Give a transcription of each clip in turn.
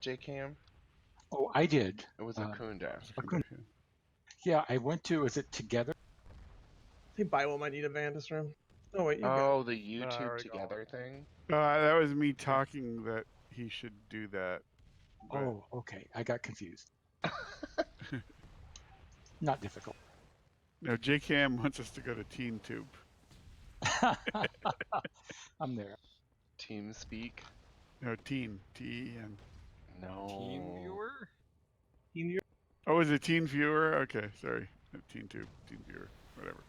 JCam? Oh, I did. It was a Kundash. Yeah, I went to, is it Together? I think Bible might need a Vandus room. Oh wait, you got Oh, the YouTube Together thing? That was me talking that he should do that. But... Oh, okay. I got confused. Not difficult. No, JCam wants us to go to TeenTube. I'm there. Team Speak? No, Teen. T-E-N. No. Team Viewer? Oh, is it Teen Viewer? Okay, sorry. TeenTube. Teen Viewer. Whatever.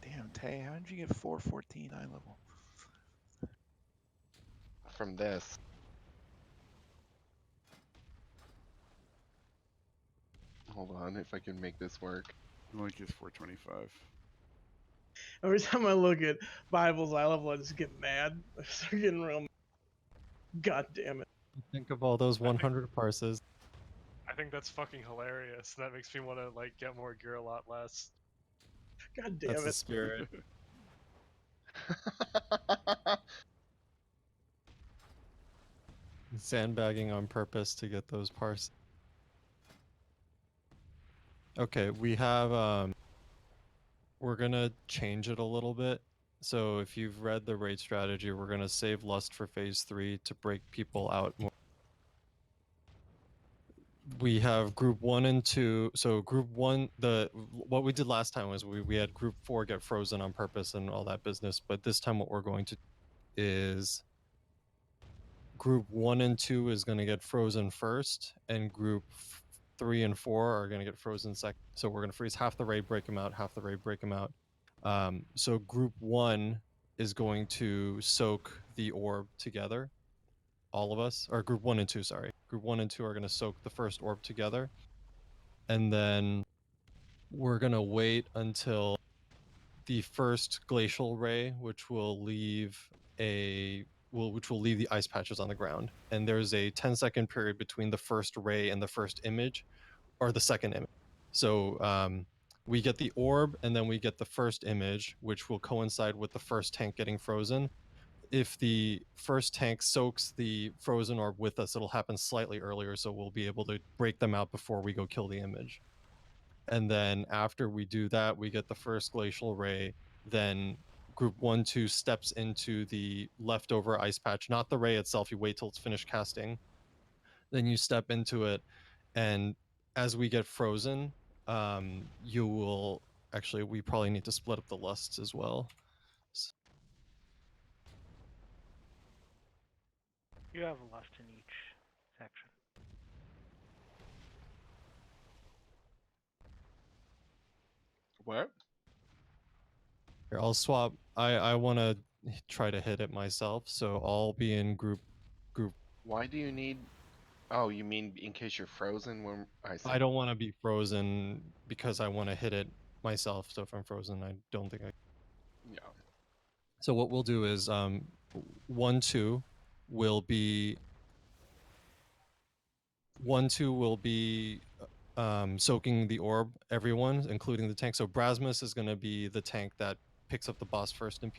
Damn, Tay, how did you get 414 eye level? From this. Hold on, if I can make this work. Link is 425. Every time I look at Bible's eye level, I just get mad. I start getting real mad. God damn it. Think of all those 100 parses. I think that's fucking hilarious. That makes me want to like get more gear a lot less. God damn That's the it. spirit. Sandbagging on purpose to get those parses. Okay, we have we're gonna change it a little bit. So if you've read the raid strategy, we're gonna save Lust for phase 3 to break people out more. We have group 1 and 2. So group 1, what we did last time was we had group 4 get frozen on purpose and all that business, but this time what we're going to do is group 1 and 2 is going to get frozen first, and group 3 and 4 are going to get frozen second. So we're going to freeze half the raid, break them out, half the raid, break them out. So group 1 is going to soak the orb together. All of us, or group 1 and 2, sorry. Group 1 and 2 are going to soak the first orb together. And then we're going to wait until the first glacial ray, which will leave the ice patches on the ground. And there's a 10-second period between the first ray and the first image, or the second image. So we get the orb, and then we get the first image, which will coincide with the first tank getting frozen. If the first tank soaks the frozen orb with us, it'll happen slightly earlier, so we'll be able to break them out before we go kill the image. And then after we do that, we get the first glacial ray. Then group 1-2 steps into the leftover ice patch, not the ray itself. You wait till it's finished casting. Then you step into it, and as we get frozen, you will... Actually, we probably need to split up the lusts as well. You have lust in each section. What? Here, I'll swap. I want to try to hit it myself, so I'll be in group. Why do you need... Oh, you mean in case you're frozen when I don't want to be frozen because I want to hit it myself, so if I'm frozen, I don't think I... Yeah. So what we'll do is 1-2 will be... 1-2 will be soaking the orb, everyone, including the tank. So Brasmus is going to be the tank that picks up the boss first in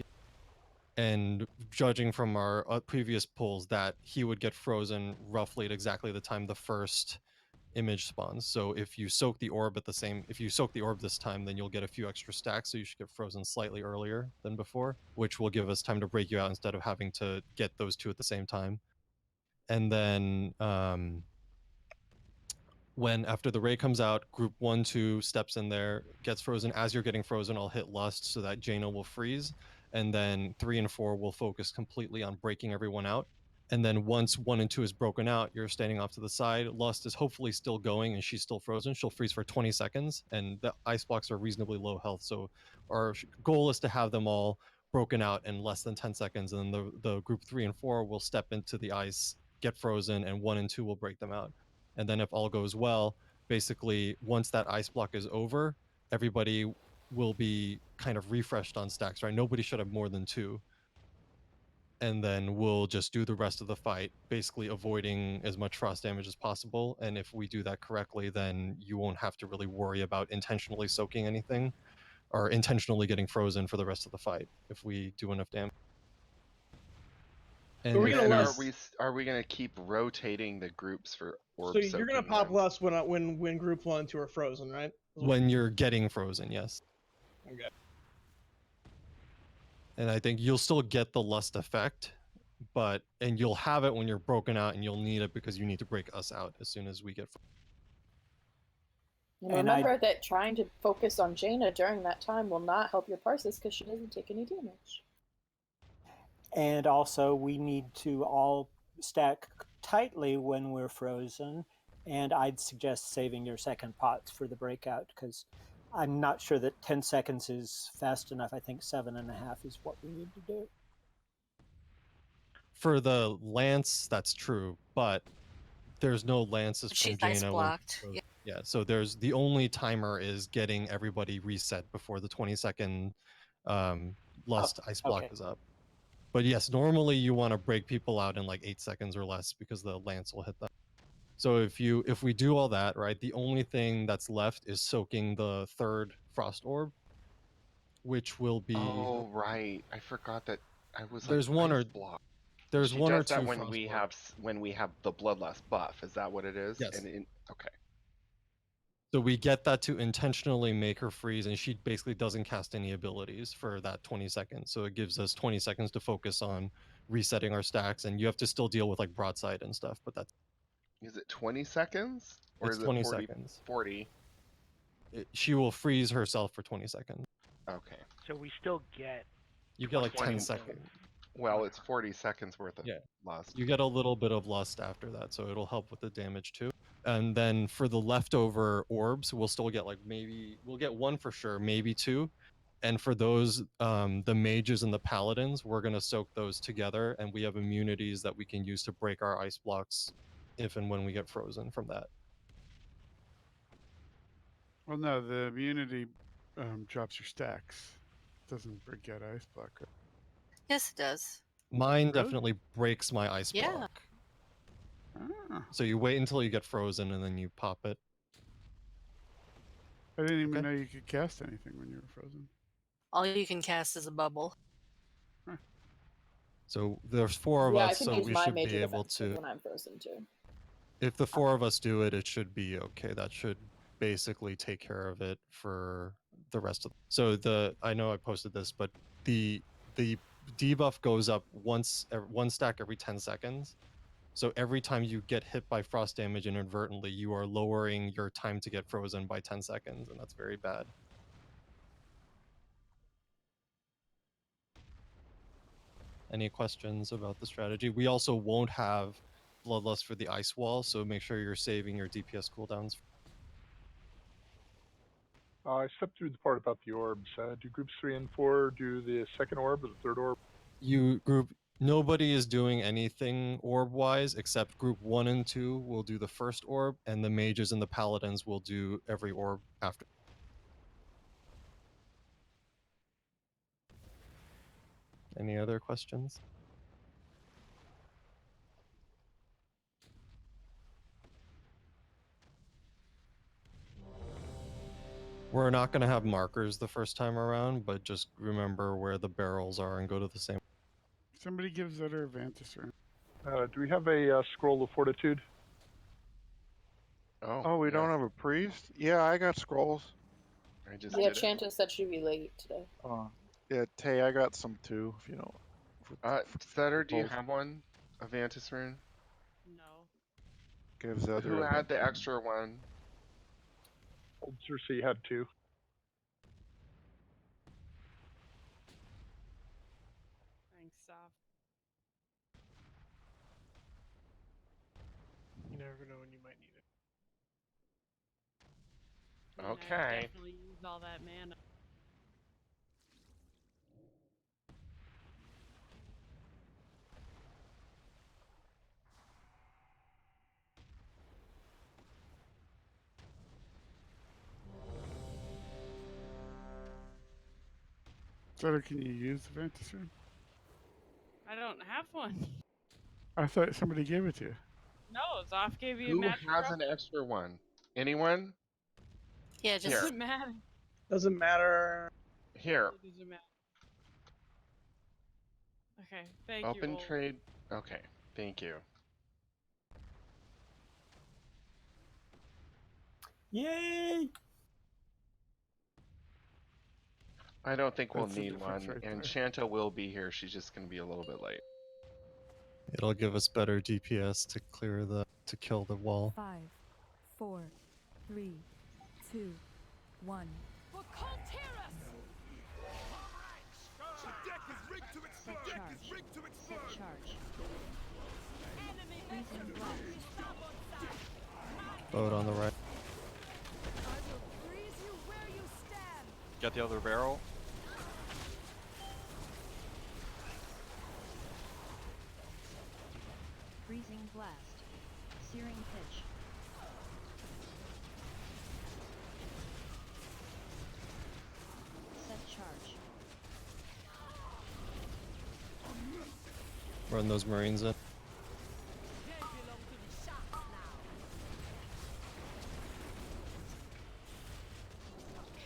and judging from our previous pulls, that he would get frozen roughly at exactly the time the first image spawns. So if you soak the orb if you soak the orb this time, then you'll get a few extra stacks, so you should get frozen slightly earlier than before, which will give us time to break you out instead of having to get those two at the same time. And then when after the ray comes out, group 1-2 steps in there, gets frozen. As you're getting frozen, I'll hit Lust so that Jaina will freeze, and then 3 and 4 will focus completely on breaking everyone out. And then once 1 and 2 is broken out, you're standing off to the side. Lust is hopefully still going, and she's still frozen. She'll freeze for 20 seconds, and the ice blocks are reasonably low health, so our goal is to have them all broken out in less than 10 seconds, and then the group 3 and 4 will step into the ice, get frozen, and 1 and 2 will break them out. And then if all goes well, basically once that ice block is over, everybody will be kind of refreshed on stacks, right? Nobody should have more than 2. And then we'll just do the rest of the fight, basically avoiding as much frost damage as possible. And if we do that correctly, then you won't have to really worry about intentionally soaking anything or intentionally getting frozen for the rest of the fight if we do enough damage. And we're if gonna And let- are we gonna keep rotating the groups for orb So you're gonna soaking pop then? less when group 1 and 2 are frozen, right? when you're getting frozen, yes. Okay. And I think you'll still get the lust effect, and you'll have it when you're broken out, and you'll need it because you need to break us out as soon as we get. And And I- remember that trying to focus on Jaina during that time will not help your parses because she doesn't take any damage. And also, we need to all stack tightly when we're frozen. And I'd suggest saving your second pots for the breakout because I'm not sure that 10 seconds is fast enough. I think 7.5 is what we need to do. For the lance, that's true, but there's no lances from She's ice Jaina. blocked. So, Yeah. yeah, so there's the only timer is getting everybody reset before the 20-second lust ice block okay. is up. But yes, normally you want to break people out in like 8 seconds or less because the lance will hit them. So if we do all that, right, the only thing that's left is soaking the third frost orb, which will be Oh right, I forgot that I was there's like one ice or block. there's She one or does that two when frost we orbs. have the bloodlust buff. Is that what it is? Yes. Okay. So we get that to intentionally make her freeze, and she basically doesn't cast any abilities for that 20 seconds. So it gives us 20 seconds to focus on resetting our stacks, and you have to still deal with like broadside and stuff, but that's Is it 20 seconds or it's is it 20 40? seconds. 40. She will freeze herself for 20 seconds. Okay. So we still get. You get like 10 20 seconds. Well, it's 40 seconds worth of Yeah. lust. You get a little bit of lust after that, so it'll help with the damage too. And then for the leftover orbs, we'll still get like we'll get one for sure, maybe two. And for those, the mages and the paladins, we're gonna soak those together, and we have immunities that we can use to break our ice blocks if and when we get frozen from that. Well, no, the immunity drops your stacks. Doesn't break out ice block. Right? Yes, it does. Mine Really? definitely breaks my ice Yeah. block. Ah, So you wait until you get frozen and then you pop it. I didn't even Okay. know you could cast anything when you were frozen. All you can cast is a bubble. So there's four of Yeah, I us, can so use we my should major be able defensive to. when I'm frozen too. If the four of us do it, it should be okay. That should basically take care of it for the rest of. So I know I posted this, but the debuff goes up one stack every 10 seconds. So every time you get hit by frost damage inadvertently, you are lowering your time to get frozen by 10 seconds, and that's very bad. Any questions about the strategy? We also won't have Bloodlust for the ice wall, so make sure you're saving your DPS cooldowns. I stepped through the part about the orbs. Do groups 3 and 4 do the second orb or the third orb? Nobody is doing anything orb wise except group 1 and 2 will do the first orb, and the mages and the paladins will do every orb after. Any other questions? We're not going to have markers the first time around, but just remember where the barrels are and go to the same. Somebody gives that her Vantis ring. Do we have a scroll of fortitude? Oh, we don't have a priest? Yeah, I got scrolls. I just Yeah, did it. Chanta said she'd be late today. Yeah, Tay, I got some too, if you know. Setter, do you both. have one? A Vantis rune? No. Gives other Who had the event. extra one? Old Cersei had 2. Thanks, Soph. You never know when you might need it. And I Okay. definitely used all that mana. Sutter, can you use the Vantis ring? I don't have one. I thought somebody gave it to you. No, Zoff gave you a Who magic has drop. an extra one? Anyone? Yeah, just Here. Doesn't matter. Doesn't matter. Here. It doesn't matter. Okay, thank you. Open Old. trade. Okay, thank you. Yay! I don't think we'll That's the need difference one, right and there. Shanta will be here. She's just gonna be a little bit late. It'll give us better DPS to kill the wall. 5, 4, 3, 2, 1. Set charge. Set charge. Freezing blast. Boat on the right. Got the other barrel. Freezing blast. Searing pitch. Set charge. Run those Marines in.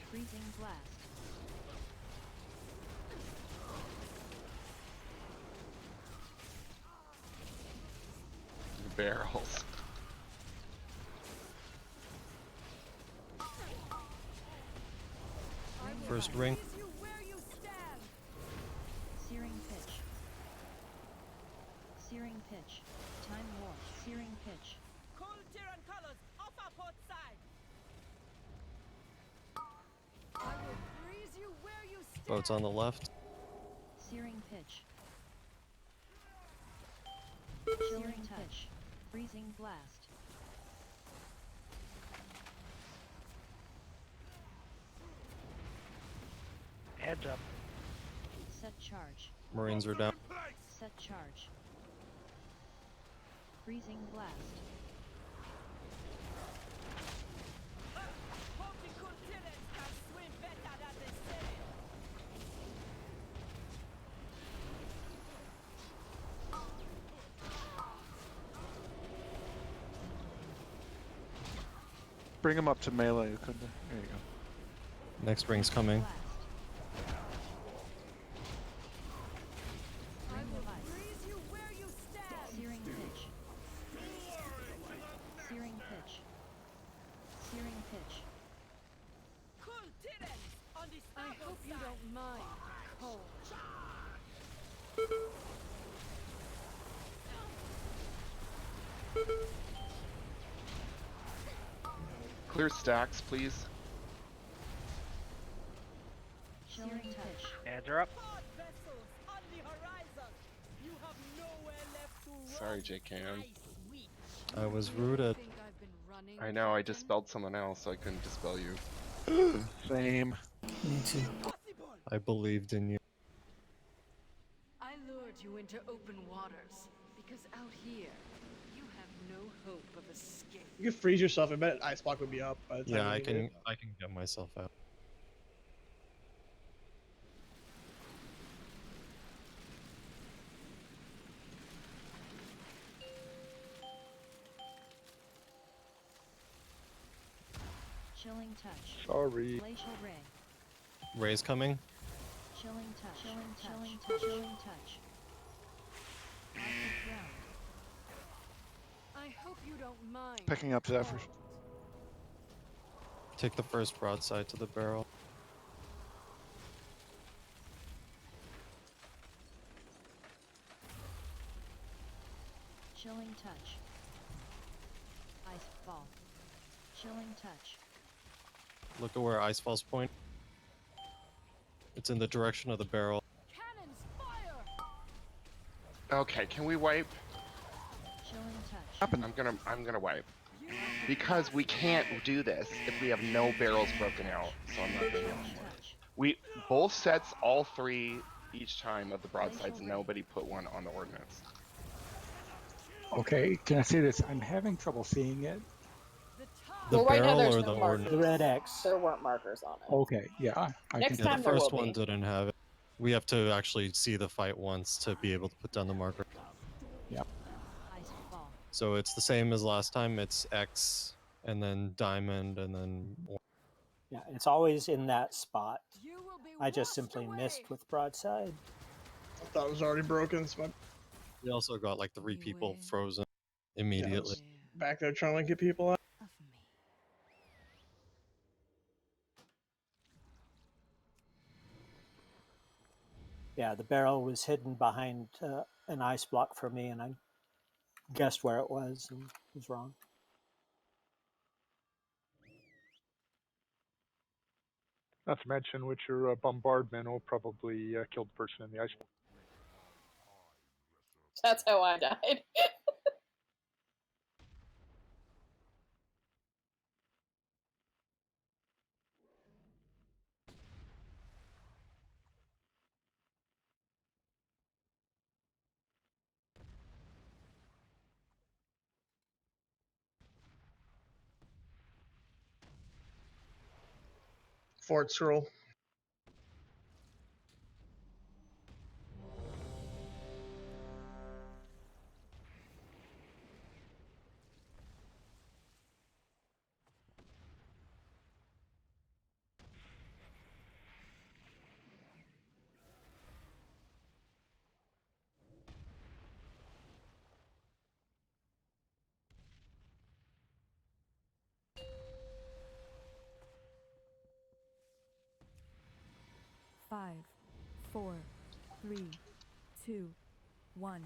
Freezing blast. The barrels. First ring. Searing pitch. Searing pitch. Time war. Searing pitch. Boat's on the left. Searing pitch. Searing touch. Freezing blast. Heads up. Set charge. Marines are down. Set charge. Freezing blast. Bring him up to melee, Ukunda. There you go. Next ring's coming. Blast. Ring device. Searing pitch. Searing pitch. Searing pitch. I hope you don't mind, Cole. Clear stacks, please. Chilling touch. Heads are up. Sorry, J-Cam. I was rooted. I know, I dispelled someone else, so I couldn't dispel you. Same. Me too. I believed in you. I lured you into open waters because out here you have no hope of escape. You can freeze yourself. I bet ice block would be up by the time. Yeah, you I leave can it. get myself out. Chilling touch. Sorry. Glacial ray. Ray's coming. Chilling touch. Chilling touch. Chilling touch. Chilling touch. Arctic ground. I hope you don't mind. Picking up Zephyrs. Take the first broadside to the barrel. Chilling touch. Ice ball. Chilling touch. Look at where Ice Falls point. It's in the direction of the barrel. Cannons fire! Okay, can we wipe? Chilling touch. I'm gonna wipe. Because we can't do this if we have no barrels broken out, so I'm not doing it Chilling anymore. touch. We both sets, all three each time of the broadsides. Nobody put one on the ordnance. Okay, can I say this? I'm having trouble seeing it. The Well, right now barrel there's or no the markers. ordnance? The red X. There weren't markers on it. Okay, yeah. I Next can Yeah, time the there first will one be. didn't have it. We have to actually see the fight once to be able to put down the marker. Yep. Ice ball. So it's the same as last time. It's X and then diamond and then Yeah, it's always in that spot. You will be I just washed simply away. missed with broadside. I thought it was already broken. So We also got like 3 people frozen immediately. back there trying to get people out. Yeah, the barrel was hidden behind an ice block for me, and I guessed where it was and was wrong. Not to mention, with your bombardment, will probably kill the person in the ice. That's how I died. Fort Scroll. Five, 4, 3, 2, 1.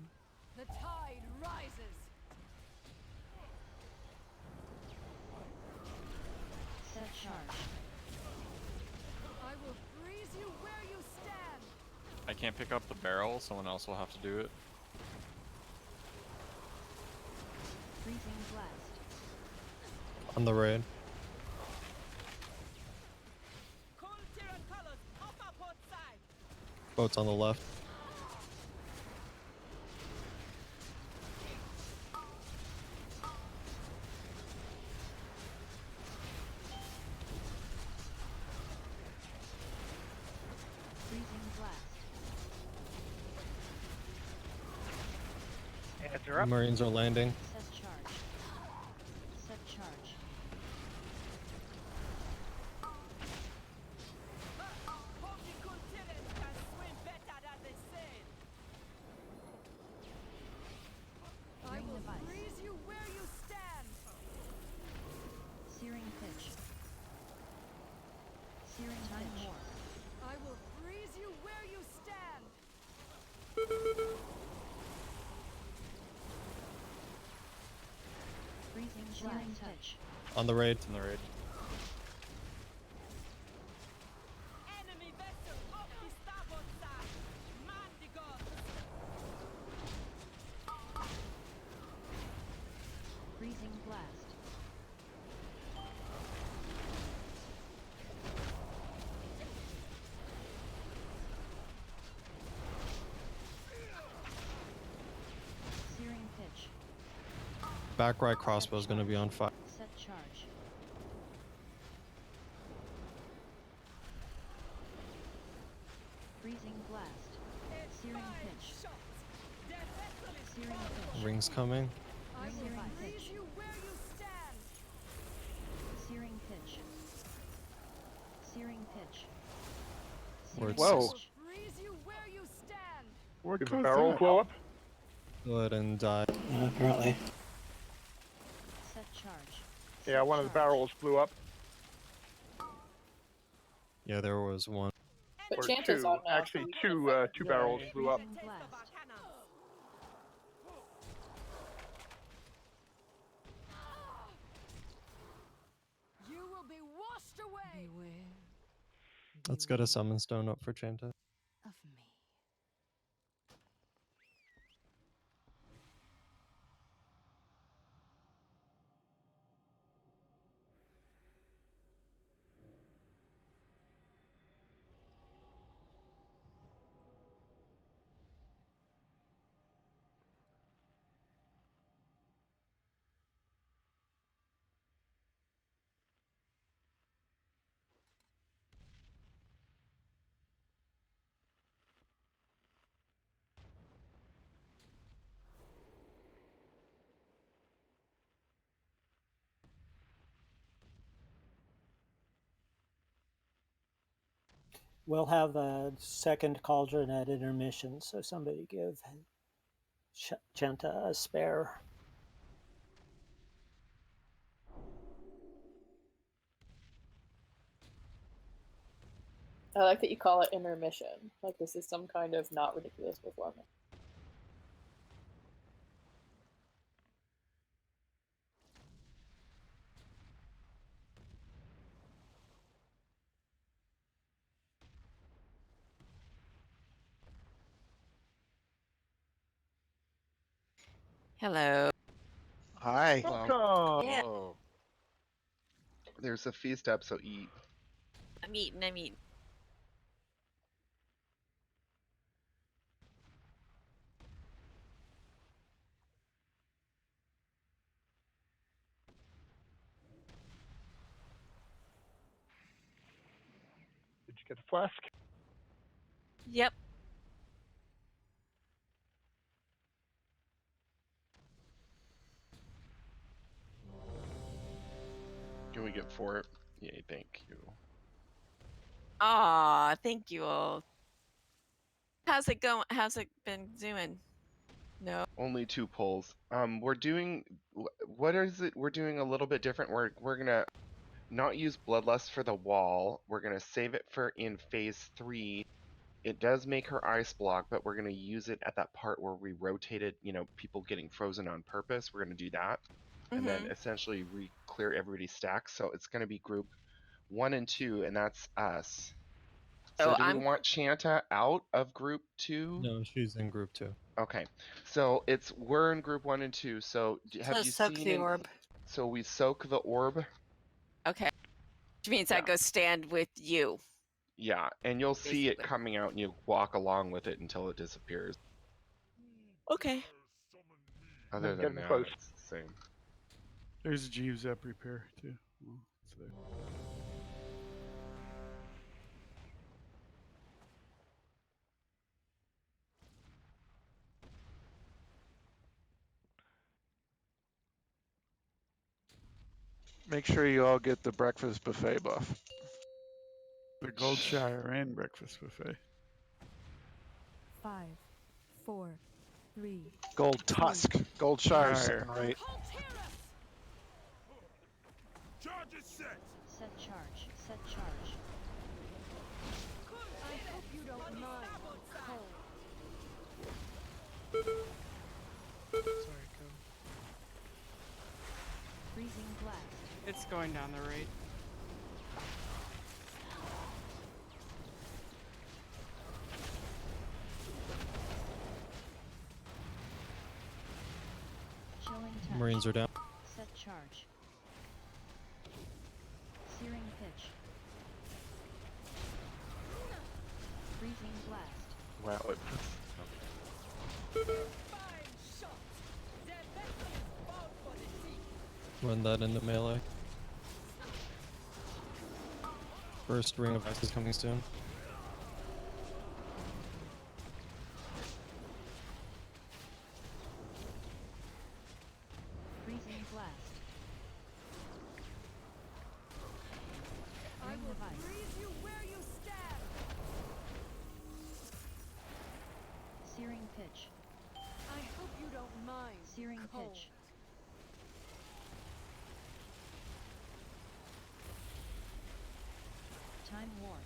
The tide rises. Set charge. I will freeze you where you stand. I can't pick up the barrel, someone else will have to do it. Freezing blast. On the raid. Boats on the left. Freezing blast. Heads are up. Marines are landing. Set charge. Set charge. I Ring will device. freeze you where you stand. Searing pitch. Searing time more. I will freeze you where you stand. Freezing searing touch. On the raid. On the raid. Enemy vessel off the starboard side. Man the god. Freezing blast. Searing pitch. Back right crossbow is going to be on fire. Set charge. Freezing blast. Searing pitch. Searing pitch. Rings coming. I will Searing freeze pitch. you where you stand. Searing pitch. Searing pitch. Where Searing it's Whoa. pitch. Freeze you where you stand. Where Did the goes barrel that? blow up? Go ahead and die. Apparently. Set charge. Yeah, Set one of the charge. barrels blew up. Yeah, there was one. But Or Chanta's two. on now. Actually, two barrels blew up. Freezing blast. You will be washed away. Beware Let's get a summon stone up for Chanta. of me. We'll have a second cauldron at intermission, so somebody give Genta a spare. I like that you call it intermission. Like this is some kind of not ridiculous performance. Hello. Hi. Welcome. Yeah. Whoa. There's a feast up, so eat. I'm eating. I'm eating. Did you get a flask? Yep. Can we get 4? Yay, thank you. Aw, thank you all. How's it going? How's it been doing? No. Only 2 pulls. We're doing what is it? We're doing a little bit different. We're gonna not use Bloodlust for the wall. We're gonna save it for in phase 3. It does make her ice block, but we're gonna use it at that part where we rotated, people getting frozen on purpose. We're gonna do that. And then essentially clear everybody's stacks. So it's gonna be group 1 and 2, and that's us. So Oh, do we want Chanta out of group 2? No, she's in group 2. Okay, so we're in group 1 and 2. So have you soak seen the orb. So we soak the orb. Okay. Which means I go stand with you. Yeah, and you'll see it Basically. coming out, and you walk along with it until it disappears. Okay. Other I'm than getting that, close. it's the same. There's Jeeves up repair too. Well, it's there. Make sure you all get the breakfast buffet buff. The Goldshire and breakfast buffet. 5, 4, 3. Gold tusk. Goldshire second rate. Set charge. Set charge. I hope you don't mind. Sorry, go. Freezing blast. It's going down the right. Chilling touch. Marines are down. Set charge. Searing pitch. Freezing blast. Wow, it Run that into melee. First ring of ice is coming soon. Freezing blast. Ring of ice. Freeze you where you stand. Searing pitch. I hope you don't mind. Searing cold. pitch. Time warp.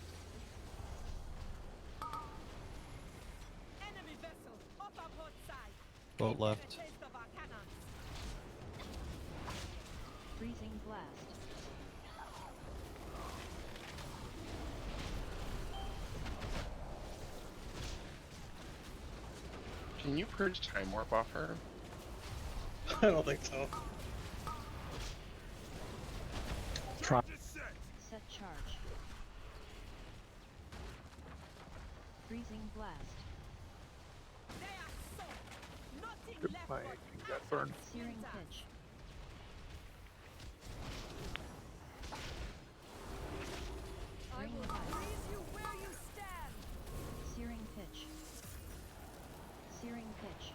Enemy vessel up our port side. Boat left. Taste of our cannons. Freezing blast. Can you purge time warp off her? I don't think so. Try. Set charge. Freezing blast. Good play. You got burned. Searing pitch. I Ring will of ice. freeze you where you stand. Searing pitch. Searing pitch.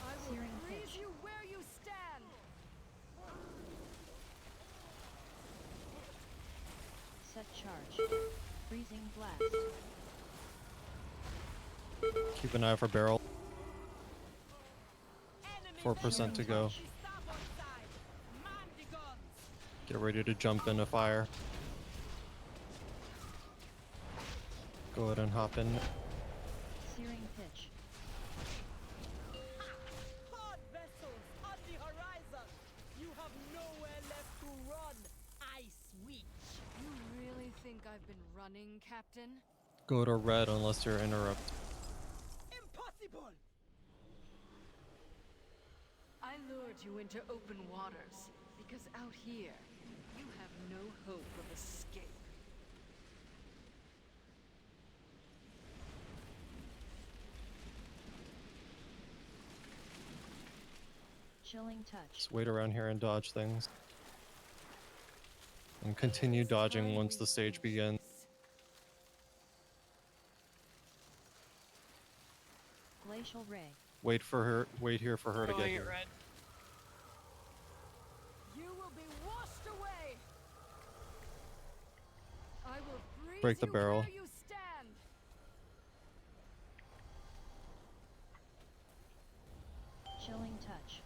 I will Searing freeze pitch. you where you stand. Set charge. Freezing blast. Keep an eye for barrel. 4% to go. Get ready to jump into fire. Go ahead and hop in. Searing pitch. Hard vessels on the horizon. You have nowhere left to run. Ice Witch. You really think I've been running, Captain? Go to red unless you're interrupted. Impossible! I lured you into open waters because out here you have no hope of escape. Chilling touch. Just wait around here and dodge things. And continue dodging once the stage begins. Glacial ray. Wait for her. Wait here for her to get here. Red. You will be washed away. I will freeze Break the you barrel. where you stand. Chilling touch.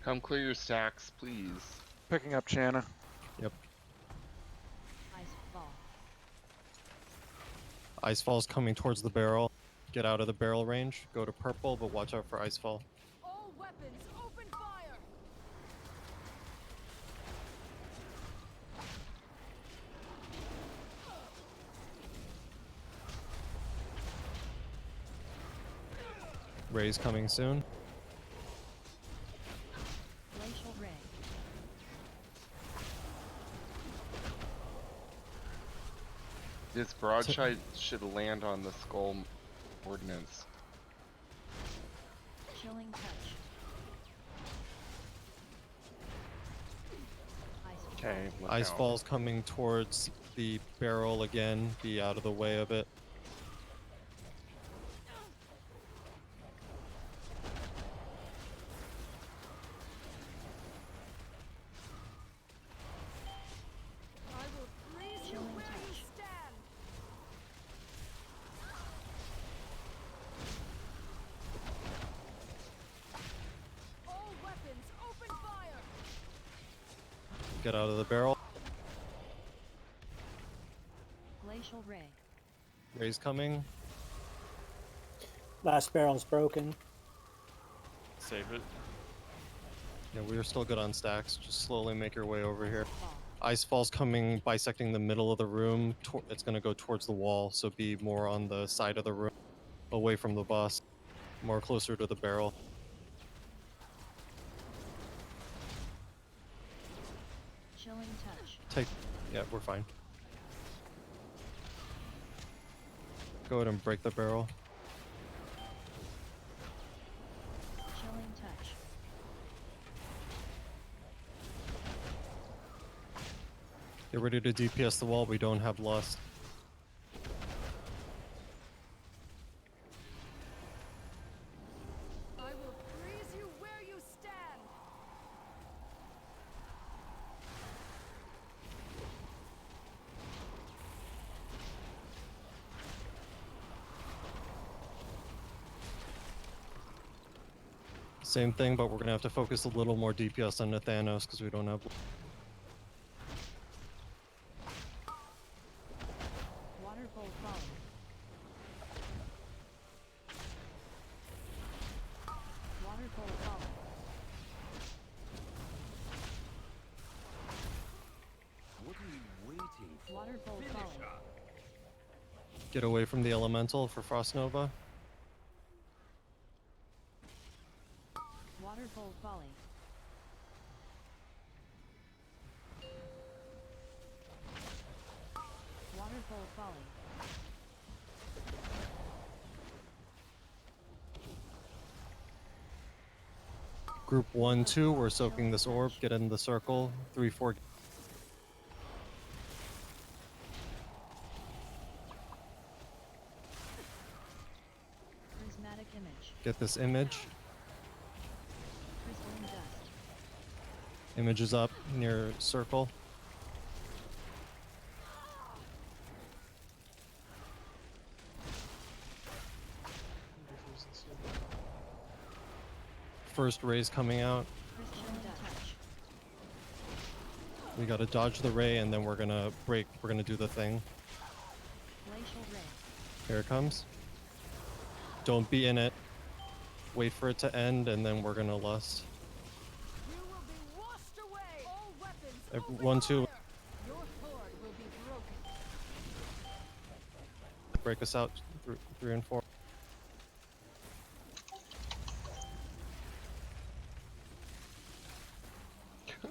Come clear your stacks, please. Picking up Channa. Yep. Ice fall. Icefall's coming towards the barrel. Get out of the barrel range. Go to purple, but watch out for Icefall. All weapons, open fire. Ray's coming soon. Glacial ray. This broadside should land on the skull ordnance. Chilling touch. Ice Okay, look out. Icefall's coming towards the barrel again. Be out of the way of it. I will freeze you where you stand. All weapons, open fire. Get out of the barrel. Glacial ray. Ray's coming. Last barrel's broken. Save it. Yeah, we're still good on stacks. Just slowly make your way over here. Fall. Icefall's coming, bisecting the middle of the room. It's going to go towards the wall, so be more on the side of the room, away from the boss, more closer to the barrel. Chilling touch. Yeah, we're fine. Go ahead and break the barrel. Chilling touch. Get ready to DPS the wall. We don't have lust. I will freeze you where you stand. Same thing, but we're going to have to focus a little more DPS on Nathanos because we don't have... Waterfall falling. Waterfall falling. What are you waiting for? Waterfall falling. Get away from the elemental for Frost Nova. Waterfall falling. Waterfall falling. Group 1, 2, we're soaking this orb. Get in the circle. 3, 4. Prismatic image. Get this image. Crystalline dust. Image is up near circle. first rays coming out. Chilling touch. We gotta dodge the ray, and then we're gonna break. We're gonna do the thing. Glacial ray. Here it comes. Don't be in it. Wait for it to end, and then we're gonna lust. You will be washed away. All weapons. 1, 2. Your horde will be broken. Break us out. 3 and 4. It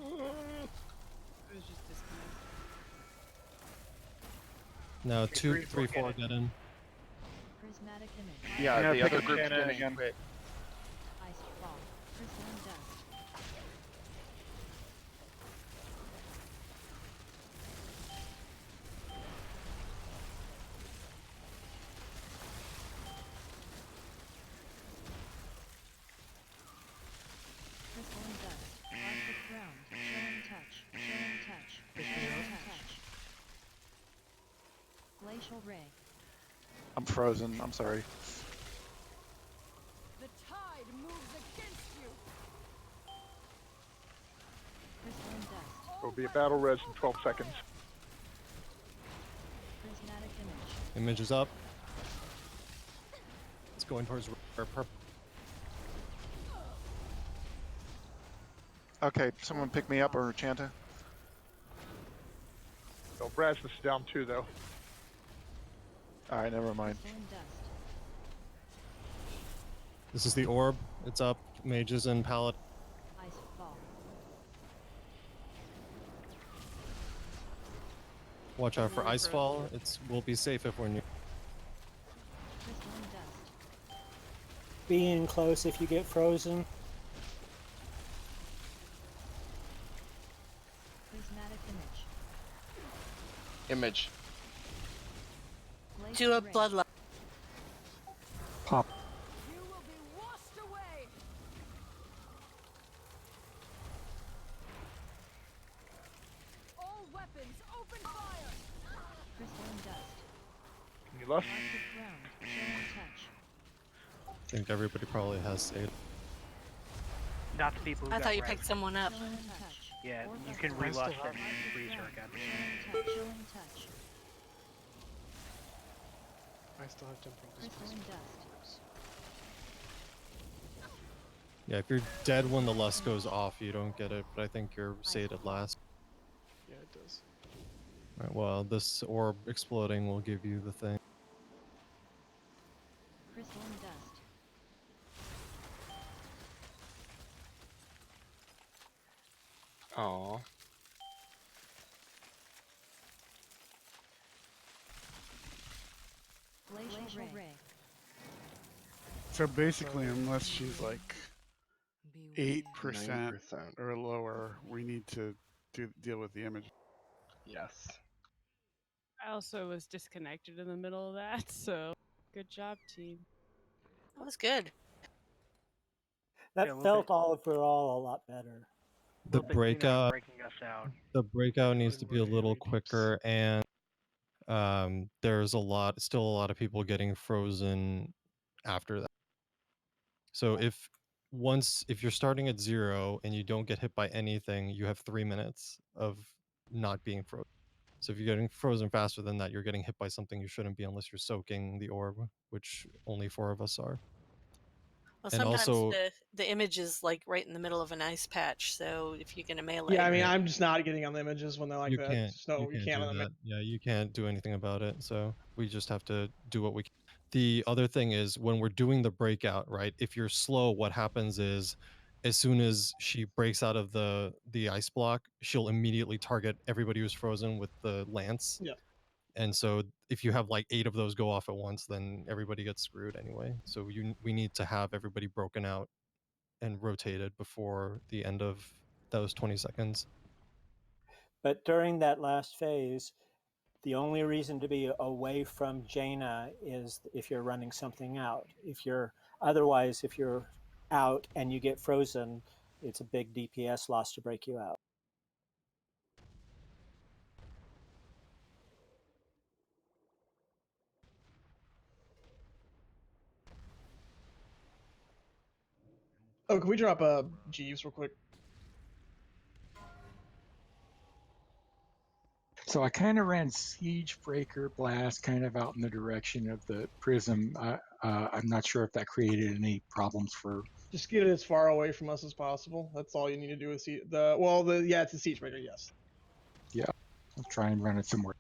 was just disconnected. Now 2, 3, 4. Get in. Prismatic image. Yeah, Yeah, the pick other up group's Shannon gonna again. quit. Ice fall. Crystalline dust. Crystalline dust. Arctic ground. Chilling touch. Chilling touch. Chilling touch. Glacial ray. I'm frozen. I'm sorry. The tide moves against you. Crystalline dust. There'll be a battle res in 12 seconds. Prismatic image. Image is up. It's going towards purple. Okay, someone pick me up or Chanta. So Rasmus is down 2 though. All right, never mind. Crystalline dust. This is the orb. It's up. Mages and pallet. Ice fall. Watch out for Really ice fall. We'll be safe if we're near. Crystalline dust. Be in close if you get frozen. Prismatic image. Image. Do a Glacial ray. bloodlust. Pop. You will be washed away. All weapons, open fire. Crystalline dust. Can you lust? Arctic ground. Chilling touch. I think everybody probably has saved. Not the people who I got thought you res. picked someone up. Chilling touch. Yeah, Orb you of can fire. relust Arctic and freeze her ground. again. Chilling touch. Chilling touch. I still have temporal Crystalline displacement. dust. Yeah, if you're dead when the lust goes off, you don't get it, but I think you're sated last. Yeah, it does. Alright, well, this orb exploding will give you the thing. Crystalline dust. Aww. Glacial ray. So basically, unless she's like Beware. 8% 9%. or lower, we need to deal with the image. Yes. I also was disconnected in the middle of that, so good job, team. That was good. That Yeah, a little felt bit- overall a lot better. The little bit cleaner breakout, breaking us out. needs to be a little quicker, and there's still a lot of people getting frozen after that. So if you're starting at 0 and you don't get hit by anything, you have 3 minutes of not being frozen. So if you're getting frozen faster than that, you're getting hit by something you shouldn't be unless you're soaking the orb, which only 4 of us are. Well, And sometimes also, the image is like right in the middle of an ice patch, so if you're gonna melee, Yeah, I mean, Yeah. I'm just not getting on the images when they're like you that. can't Just no, you can't do on the that. Yeah, you can't do anything about it. So we just have to do what we can. The other thing is when we're doing the breakout, right? If you're slow, what happens is as soon as she breaks out of the ice block, she'll immediately target everybody who's frozen with the lance. Yeah. And so if you have like 8 of those go off at once, then everybody gets screwed anyway. So we need to have everybody broken out and rotated before the end of those 20 seconds. But during that last phase, the only reason to be away from Jaina is if you're running something out. If you're out and you get frozen, it's a big DPS loss to break you out. Oh, can we drop Jeeves real quick? So I kind of ran Siege Breaker Blast kind of out in the direction of the Prism. I'm not sure if that created any problems for. Just get it as far away from us as possible. That's all you need to do with it's a Siege Breaker, yes. Yeah, I'll try and run it somewhere.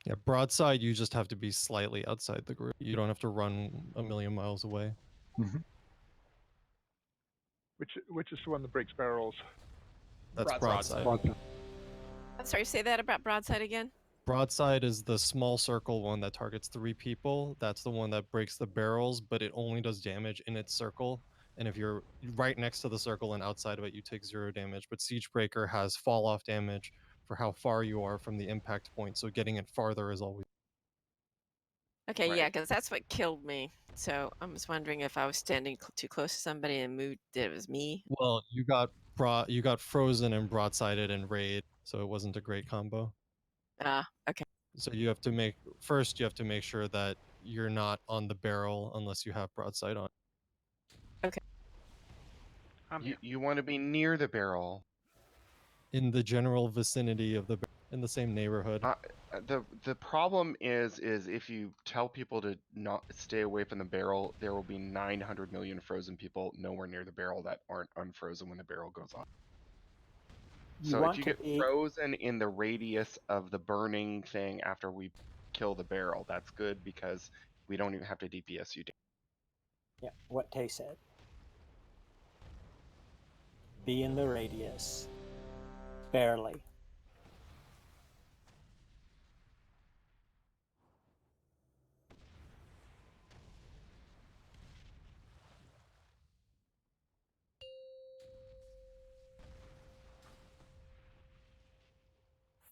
Yeah, broadside, you just have to be slightly outside the group. You don't have to run a million miles away. Mm-hmm. Which is the one that breaks barrels? That's broadside. I'm sorry, say that about broadside again. Broadside is the small circle one that targets 3 people. That's the one that breaks the barrels, but it only does damage in its circle. And if you're right next to the circle and outside of it, you take 0 damage. But Siege Breaker has fall off damage for how far you are from the impact point. So getting it farther is always. Okay, Right. yeah, because that's what killed me. So I was wondering if I was standing too close to somebody and moved, it was me. Well, you got frozen and broadsided and raid, so it wasn't a great combo. Okay. So you have to make sure that you're not on the barrel unless you have broadside on. Okay. You want to be near the barrel. In the general vicinity of in the same neighborhood. The problem is if you tell people to not stay away from the barrel, there will be 900 million frozen people nowhere near the barrel that aren't unfrozen when the barrel goes off. So if you get frozen in the radius of the burning thing after we kill the barrel, that's good because we don't even have to DPS you. Yeah, what Tay said. Be in the radius. Barely.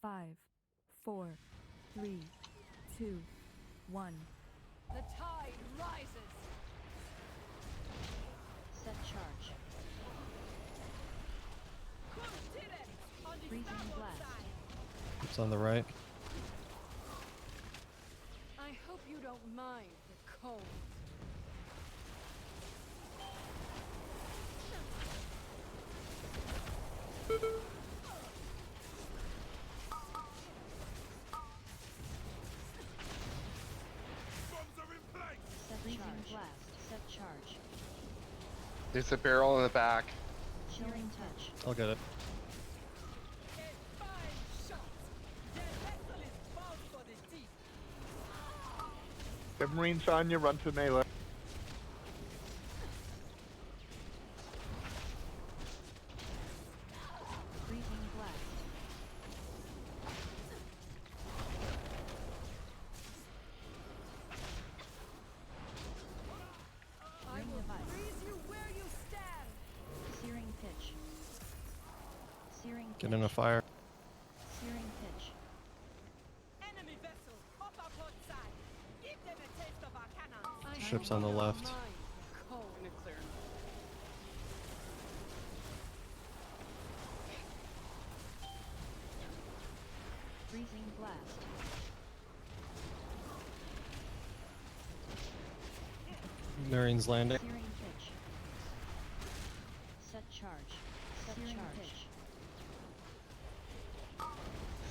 Five, 4, 3, 2, 1. The tide rises. Set charge. Freezing blast. It's on the right. I hope you don't mind the cold. Freezing blast. Set charge. There's a barrel in the back. Chilling touch. I'll get it. If Marine's on you, run to melee. Freezing blast. I will freeze you where you stand. Searing pitch. Searing pitch. Get in a fire. Searing pitch. Enemy vessel up port side. Give them a taste of our cannons. Ship's on the left. Cold. Freezing blast. Marine's landing. Searing pitch. Set charge. Set Searing charge. Pitch.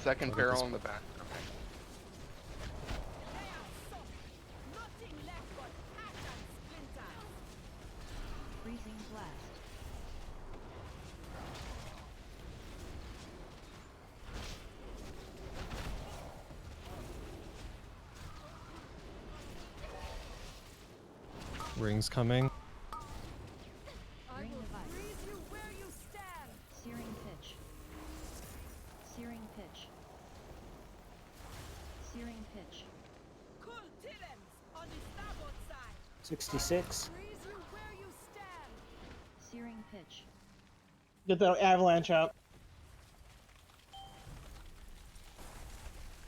Second barrel in the back. Okay. Nothing left but ash and splinters. Freezing blast. Rings coming. I will freeze you where you stand. Searing pitch. Searing pitch. Searing pitch. Cool Tillens on the starboard side. 66. Freeze you where you stand. Searing pitch. Get that avalanche out.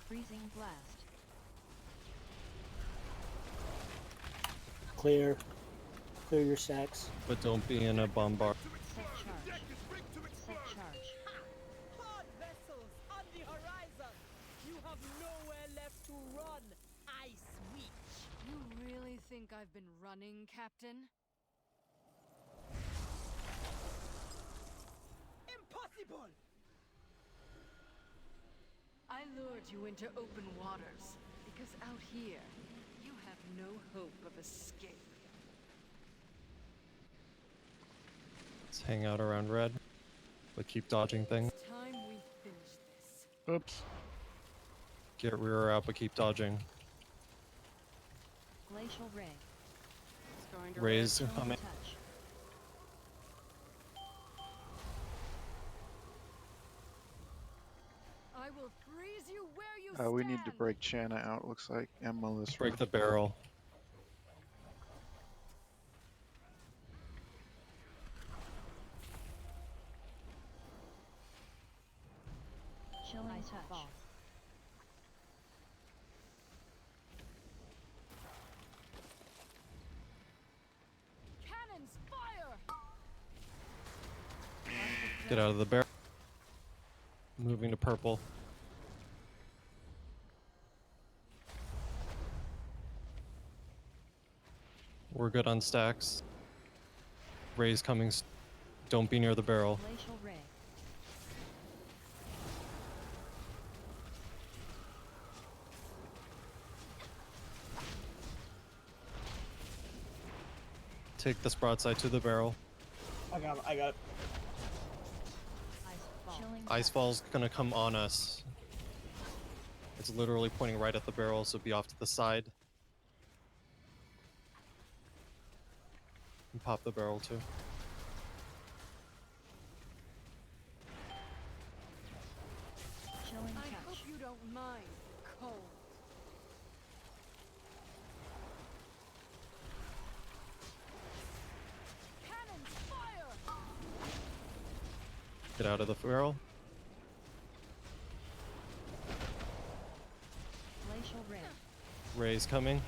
Freezing blast. Clear. Clear your stacks. But don't be in a bombard. Set charge. Set charge. Hard vessels on the horizon. You have nowhere left to run. Ice Witch. You really think I've been running, Captain? Impossible! I lured you into open waters because out here you have no hope of escape. Let's hang out around red, but keep dodging things. It's time we finish this. Oops. Get rear out, but keep dodging. Glacial ray. It's going to Raise Chilling coming. touch. I will freeze you where you stand. We need to break Channa out, looks like, and Melissa. Break the barrel. Chilling touch. Cannons fire! Get out of the barrel. Moving to purple. We're good on stacks. Raise coming. Don't be near the barrel. Glacial ray. Take this broadside to the barrel. I got it. Chilling Icefall's gonna come on us. It's literally pointing right at the barrel, so be off to the side. And pop the barrel too. Chilling I touch. hope you don't mind cold. Cannons fire! Get out of the barrel. Glacial ray. Raise coming.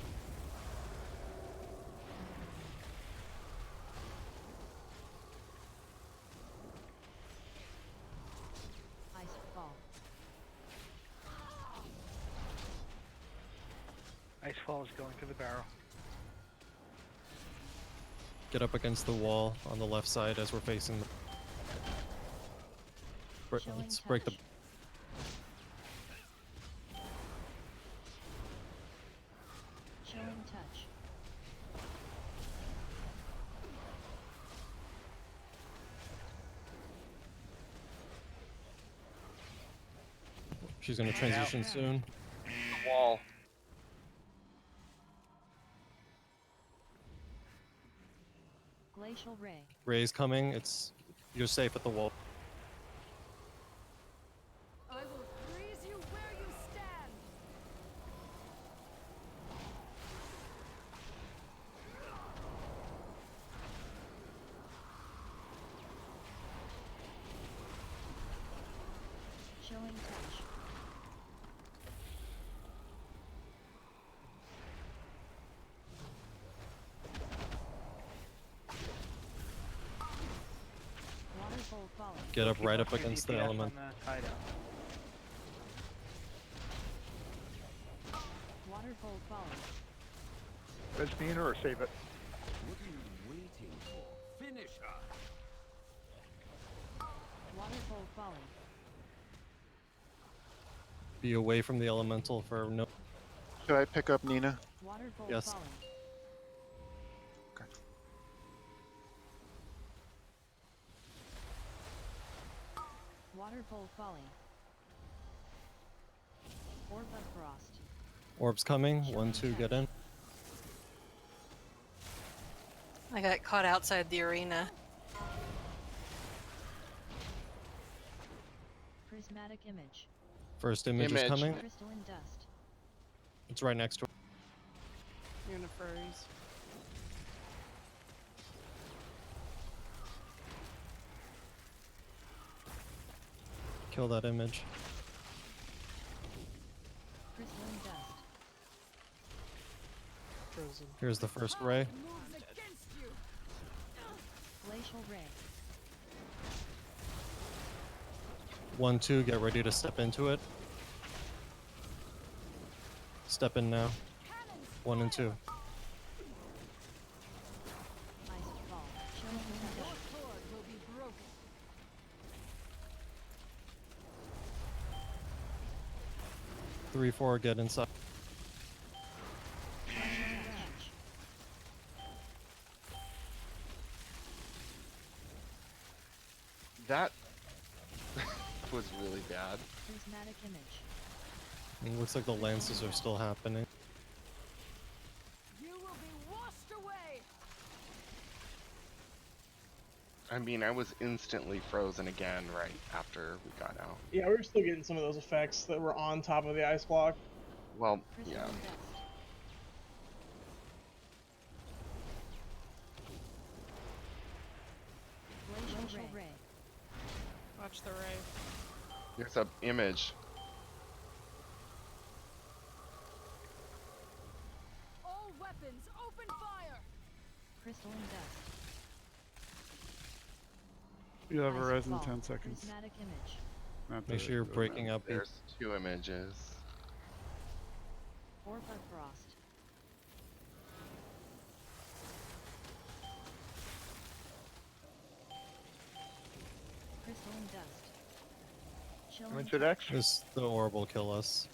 Ice fall. Icefall is going to the barrel. Get up against the wall on the left side as we're facing the. Chilling Let's break the. touch. Chilling touch. She's gonna transition soon. The wall. Glacial ray. Raise coming. You're safe at the wall. I will freeze you where you stand. Chilling touch. Waterfall falling. Get up Keep right up up your against the DPS element. on the hideout. Waterfall falling. Res Nina or save it? What are you waiting for? Finish her! Waterfall falling. Be away from the elemental for no. Should I pick up Nina? Waterfall Yes. falling. Okay. Waterfall falling. Orb of frost. Orbs coming. 1, 2, get in. I got caught outside the arena. Prismatic image. First image is coming. Crystalline dust. It's right next to her. You're gonna freeze. Kill that image. Crystalline dust. Frozen. Here's the first ray. Moves against you. Glacial ray. 1, 2, get ready to step into it. Step in now. 1 and 2. Ice fall. Chilling touch. Your sword will be 3-4, get inside. That was really bad. Prismatic image. It looks like the lances are still happening. You will be washed away. I mean, I was instantly frozen again right after we got out. Yeah, we were still getting some of those effects that were on top of the ice block. Well, yeah. Glacial ray. Watch the ray. There's a image. All weapons, open fire. Crystalline dust. You'll have a res in Icefall. 10 seconds. Prismatic image. Not Make that sure you're it doesn't breaking matter. up. There's 2 images. Orb of frost. Crystalline dust. Chilling Image at touch. X. The orb will kill us.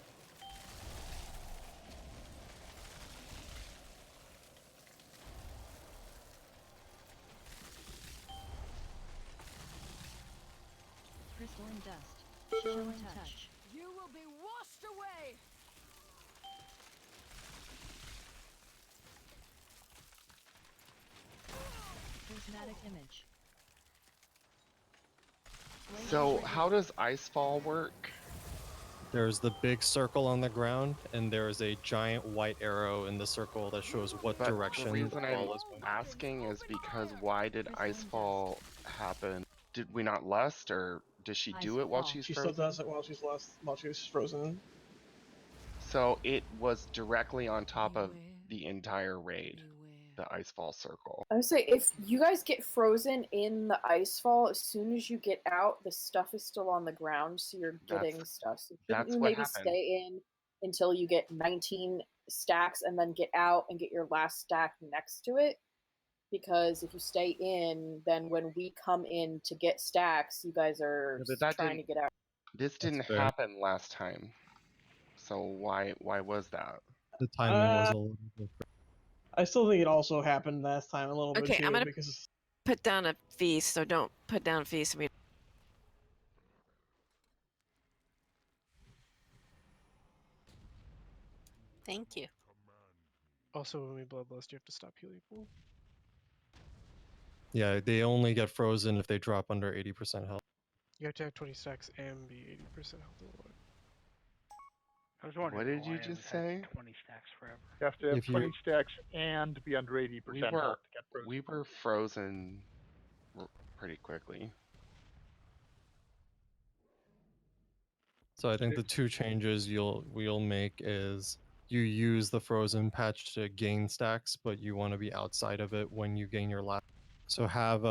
Crystalline dust. Chilling touch. You will be washed away. Prismatic image. So, how does Icefall work? There's the big circle on the ground, and there is a giant white arrow in the circle that shows what But direction the reason the I'm ball is going. asking is because why did Icefall happen? Did we not lust, or does she do it while Icefall. she's She frozen? still does it while she's frozen. So it was directly on top of the entire raid, the Icefall circle. I would say if you guys get frozen in the icefall, as soon as you get out, the stuff is still on the ground, so you're getting stuff. So shouldn't that's you what maybe happened. stay in until you get 19 stacks and then get out and get your last stack next to it? Because if you stay in, then when we come in to get stacks, you guys are Yeah, but that trying to get out. This didn't fair. happen last time. So why was that? The timing was a little different. I still think it also happened last time a little bit Okay, too, I'm gonna because put down a feast, so don't put down feast. Thank you. Also, when we bloodlust, you have to stop healing pool. Yeah, they only get frozen if they drop under 80% health. You have to have 20 stacks and be 80% health or lower. I was wondering What did why you I just was say? at 20 stacks forever. You have to have If you- 20 stacks and be under 80% We health were to get frozen. we were frozen pretty quickly. So I think the 2 changes we'll make is you use the frozen patch to gain stacks, but you want to be outside of it when you gain your last. So have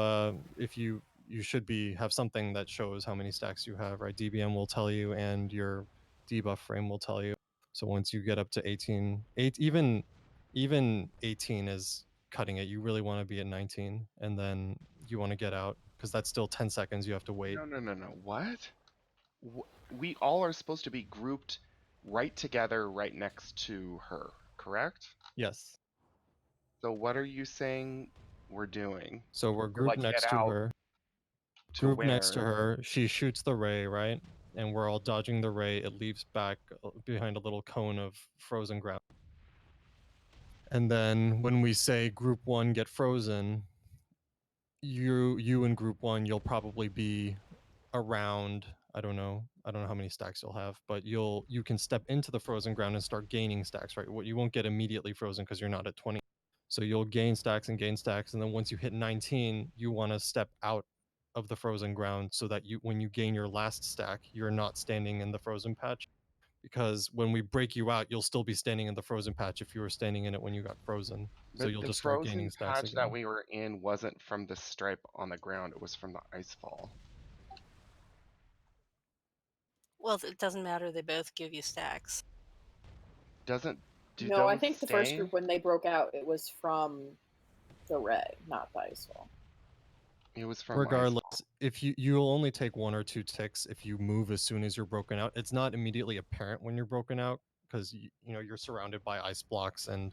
if you should have something that shows how many stacks you have, right? DBM will tell you, and your debuff frame will tell you. So once you get up to 18, even 18 is cutting it. You really want to be at 19, and then you want to get out because that's still 10 seconds you have to wait. No. What? We all are supposed to be grouped right together, right next to her, correct? Yes. So what are you saying we're doing? So we're You're grouped like, next get to out her. to Grouped next to where? her. She shoots the ray, right? And we're all dodging the ray. It leaves back behind a little cone of frozen ground. And then when we say group 1 get frozen, you in group 1, you'll probably be around, I don't know how many stacks you'll have, but you can step into the frozen ground and start gaining stacks, right? You won't get immediately frozen because you're not at 20. So you'll gain stacks, and then once you hit 19, you want to step out of the frozen ground so that when you gain your last stack, you're not standing in the frozen patch. Because when we break you out, you'll still be standing in the frozen patch if you were standing in it when you got frozen. So But you'll the just start frozen gaining stacks patch again. that we were in wasn't from the stripe on the ground, it was from the icefall. Well, it doesn't matter. They both give you stacks. Do No, I those think the first stay? group when they broke out, it was from the ray, not the icefall. It was from Regardless, Icefall. if you'll only take 1 or 2 ticks if you move as soon as you're broken out. It's not immediately apparent when you're broken out because you know you're surrounded by ice blocks and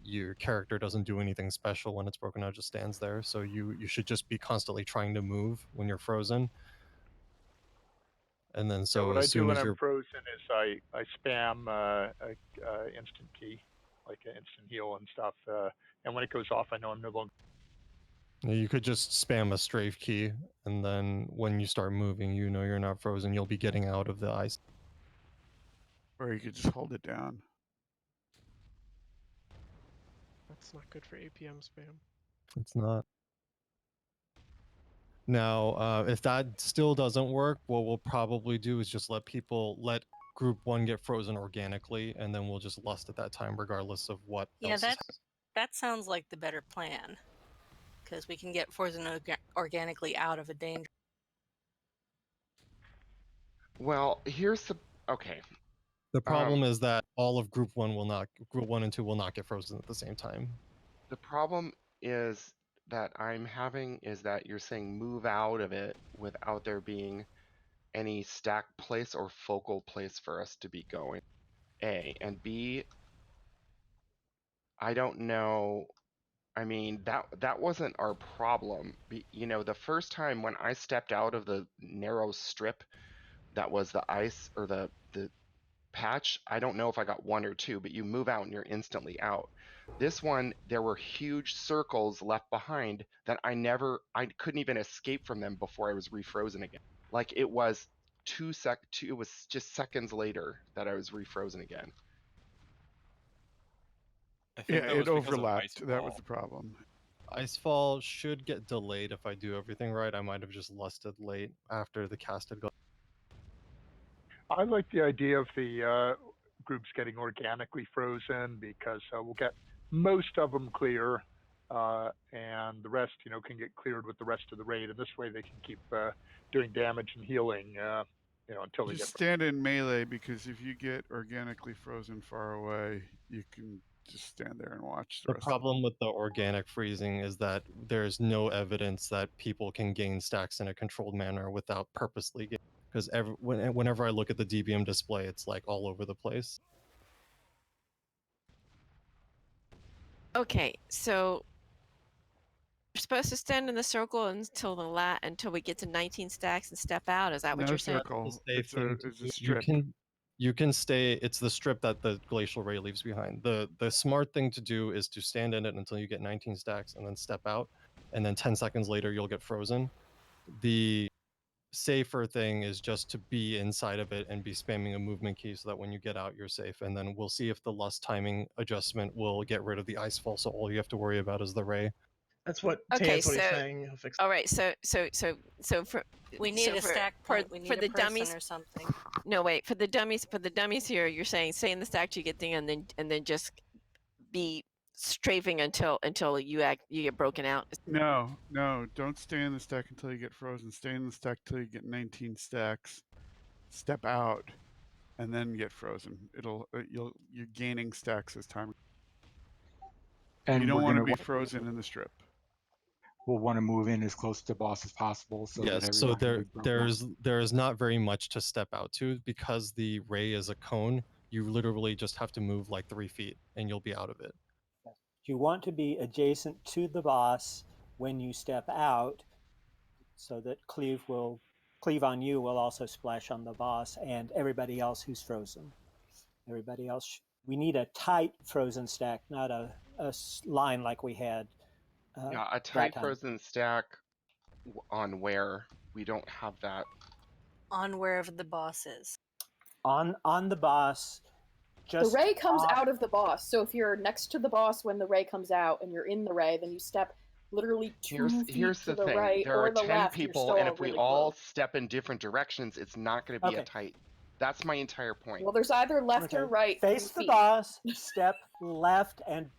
your character doesn't do anything special when it's broken out, it just stands there. So you should just be constantly trying to move when you're frozen. And then So so what I as do soon when as I'm you're frozen is I spam instant key, like an instant heal and stuff. And when it goes off, I know I'm no longer. you could just spam a strafe key, and then when you start moving, you know you're not frozen. You'll be getting out of the ice. Or you could just hold it down. That's not good for APM spam. It's not. Now, if that still doesn't work, what we'll probably do is just let group 1 get frozen organically, and then we'll just lust at that time regardless of what Yeah, else is that sounds like the better plan, because we can get frozen organically out of a danger. Well, here's the okay. The problem is that all of group 1 and 2 will not get frozen at the same time. The problem is that I'm having is that you're saying move out of it without there being any stack place or focal place for us to be going. A and B, I don't know. I mean, that wasn't our problem. You know, the first time when I stepped out of the narrow strip that was the ice or the patch, I don't know if I got 1 or 2, but you move out and you're instantly out. This one, there were huge circles left behind that I couldn't even escape from them before I was refrozen again. Like it was it was just seconds later that I was refrozen again. I think Yeah, that it was because of overlapped. That was Icefall. the problem. Icefall should get delayed if I do everything right. I might have just lusted late after the cast had gone. I like the idea of the groups getting organically frozen because we'll get most of them clear, and the rest, can get cleared with the rest of the raid, and this way they can keep doing damage and healing, until they Just get. stand in melee, because if you get organically frozen far away, you can just stand there and watch the The rest. problem with the organic freezing is that there's no evidence that people can gain stacks in a controlled manner without purposely getting. Because whenever I look at the DBM display, it's like all over the place. Okay, so we're supposed to stand in the circle until we get to 19 stacks and step out. Is that what No you're saying? circle. The safe It's thing a to do. strip. You can stay. It's the strip that the glacial ray leaves behind. The smart thing to do is to stand in it until you get 19 stacks and then step out, and then 10 seconds later you'll get frozen. The safer thing is just to be inside of it and be spamming a movement key so that when you get out you're safe, and then we'll see if the lust timing adjustment will get rid of the icefall, so all you have to worry about is the ray. That's what Okay, Tan's what he's so saying. He'll fix it. all right, so for We need a stack point. We need for a the person dummies or something. No, wait, for the dummies here, you're saying stay in the stack till you get thing, and then just be strafing until you get broken out. No, don't stay in the stack until you get frozen. Stay in the stack till you get 19 stacks. Step out, and then get frozen. You're gaining stacks as time. And you don't want to be want frozen in the strip. we'll want to move in as close to the boss as possible so that Yes, everyone so can be broken out. there is not very much to step out to because the ray is a cone. You literally just have to move like 3 feet and you'll be out of it. You want to be adjacent to the boss when you step out, so that cleave on you will also splash on the boss and everybody else who's frozen. Everybody else, we need a tight frozen stack, not a line like we had. Yeah, a tight frozen stack on where we don't have that. On wherever the boss is. On the boss. Just the ray comes out of the boss. So if you're next to the boss when the ray comes out and you're in the ray, then you step literally 2 feet Here's to the thing. right There or are the 10 left. people, and if we all step in different directions, it's not going to be a tight. That's my entire point. Well, there's either left or right. Face the boss, step left, and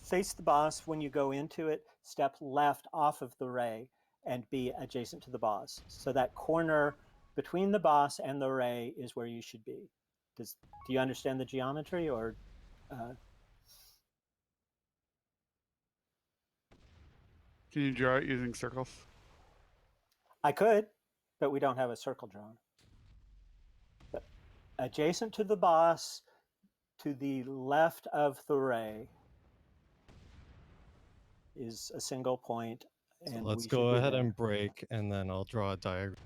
face the boss when you go into it. Step left off of the ray and be adjacent to the boss. So that corner between the boss and the ray is where you should be. Do you understand the geometry, or? Can you draw it using circles? I could, but we don't have a circle drawn. But adjacent to the boss, to the left of Thuray, is a single point, So and let's we should go be ahead there. and break, and then I'll draw a diagram.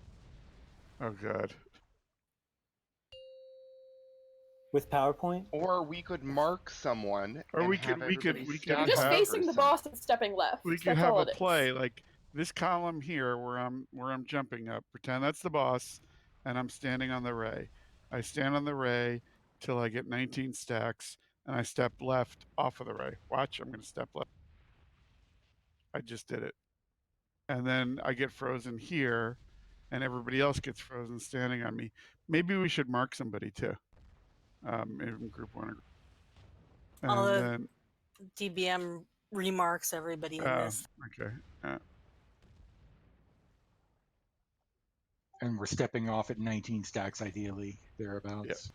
Oh god. With PowerPoint? Or we could mark someone Or and we have could everybody we stack could You're just on have facing the person. boss and stepping left. we could That's have all a it is. play like this column here where I'm jumping up. Pretend that's the boss, and I'm standing on the ray. I stand on the ray till I get 19 stacks, and I step left off of the ray. Watch, I'm going to step left. I just did it. And then I get frozen here, and everybody else gets frozen standing on me. Maybe we should mark somebody too, in group one. And Although then, DBM remarks everybody in this. okay. And we're stepping off at 19 stacks, ideally, thereabouts.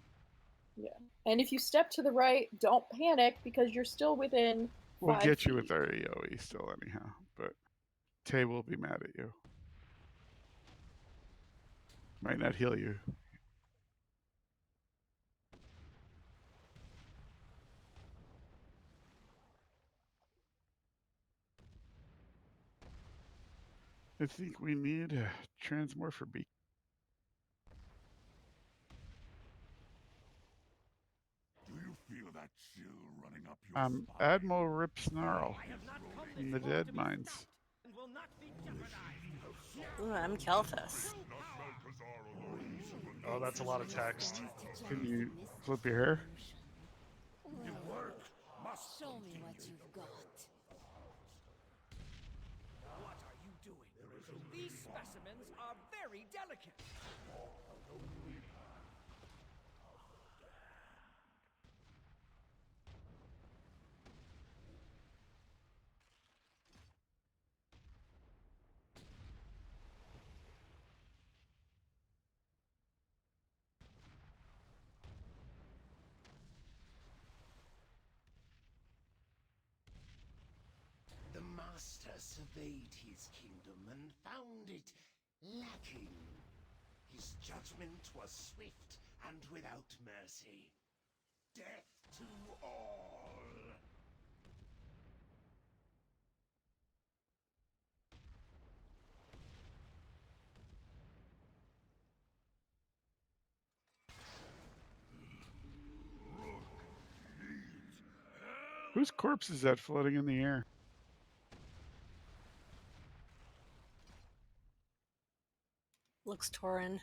Yeah. And if you step to the right, don't panic because you're still within We'll 5 get you feet. with our AoE still anyhow, but Tay will be mad at you. Might not heal you. I think we need a transmorpher beak. Do you feel that chill running up your spine? Admiral Rip Snarl in the Dead Mines. Ooh, I'm Kelthus. Oh, that's a lot of text. Can you flip your hair? Your work must Show me continue. what you've got. What are you doing? These specimens are very delicate. The master surveyed his kingdom and found it lacking. His judgment was swift and without mercy. Death to all. Whose corpse is that floating in the air? Looks Torin.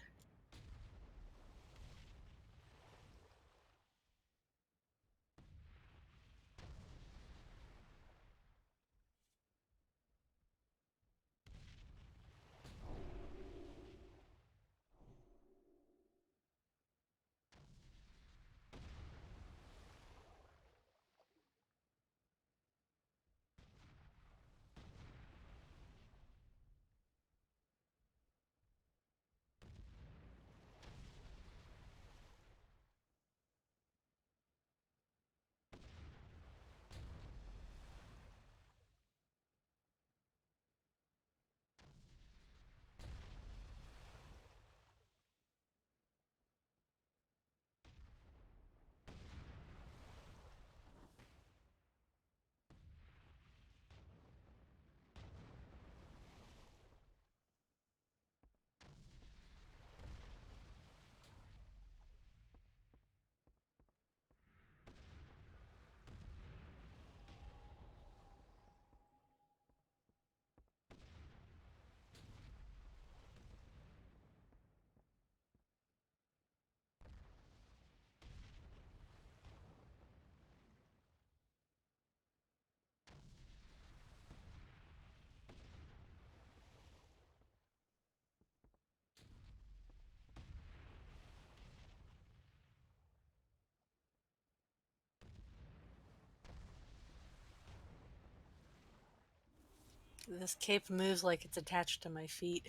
This cape moves like it's attached to my feet.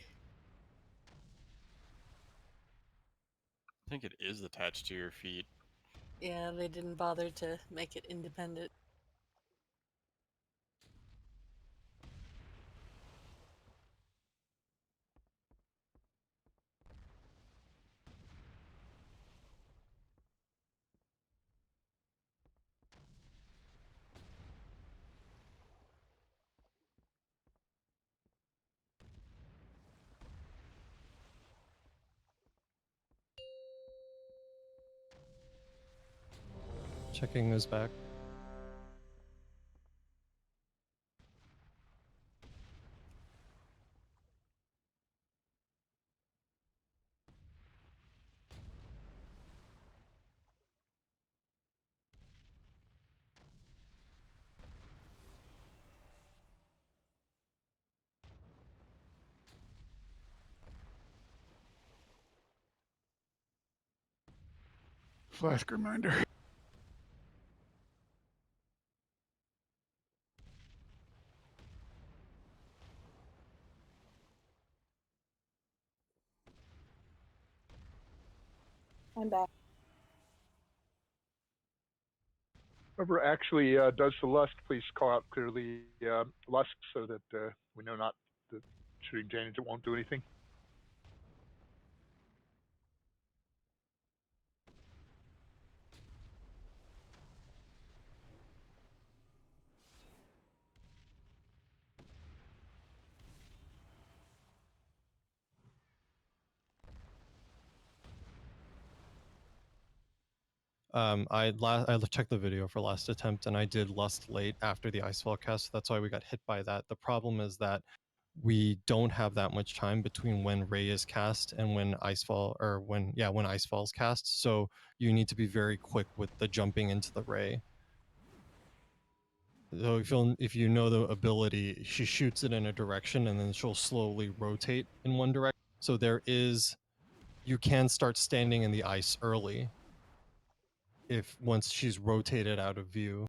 I think it is attached to your feet. Yeah, they didn't bother to make it independent. Checking those back. Flask reminder. I'm back. Whoever actually does the lust, please call out clearly lust so that we know not the shooting damage. It won't do anything. I checked the video for last attempt, and I did lust late after the Icefall cast. So that's why we got hit by that. The problem is that we don't have that much time between when Ray is cast and when Icefall, or when Icefall's cast. So you need to be very quick with the jumping into the Ray. So if you know the ability, she shoots it in a direction and then she'll slowly rotate in one direction. So you can start standing in the ice early once she's rotated out of view.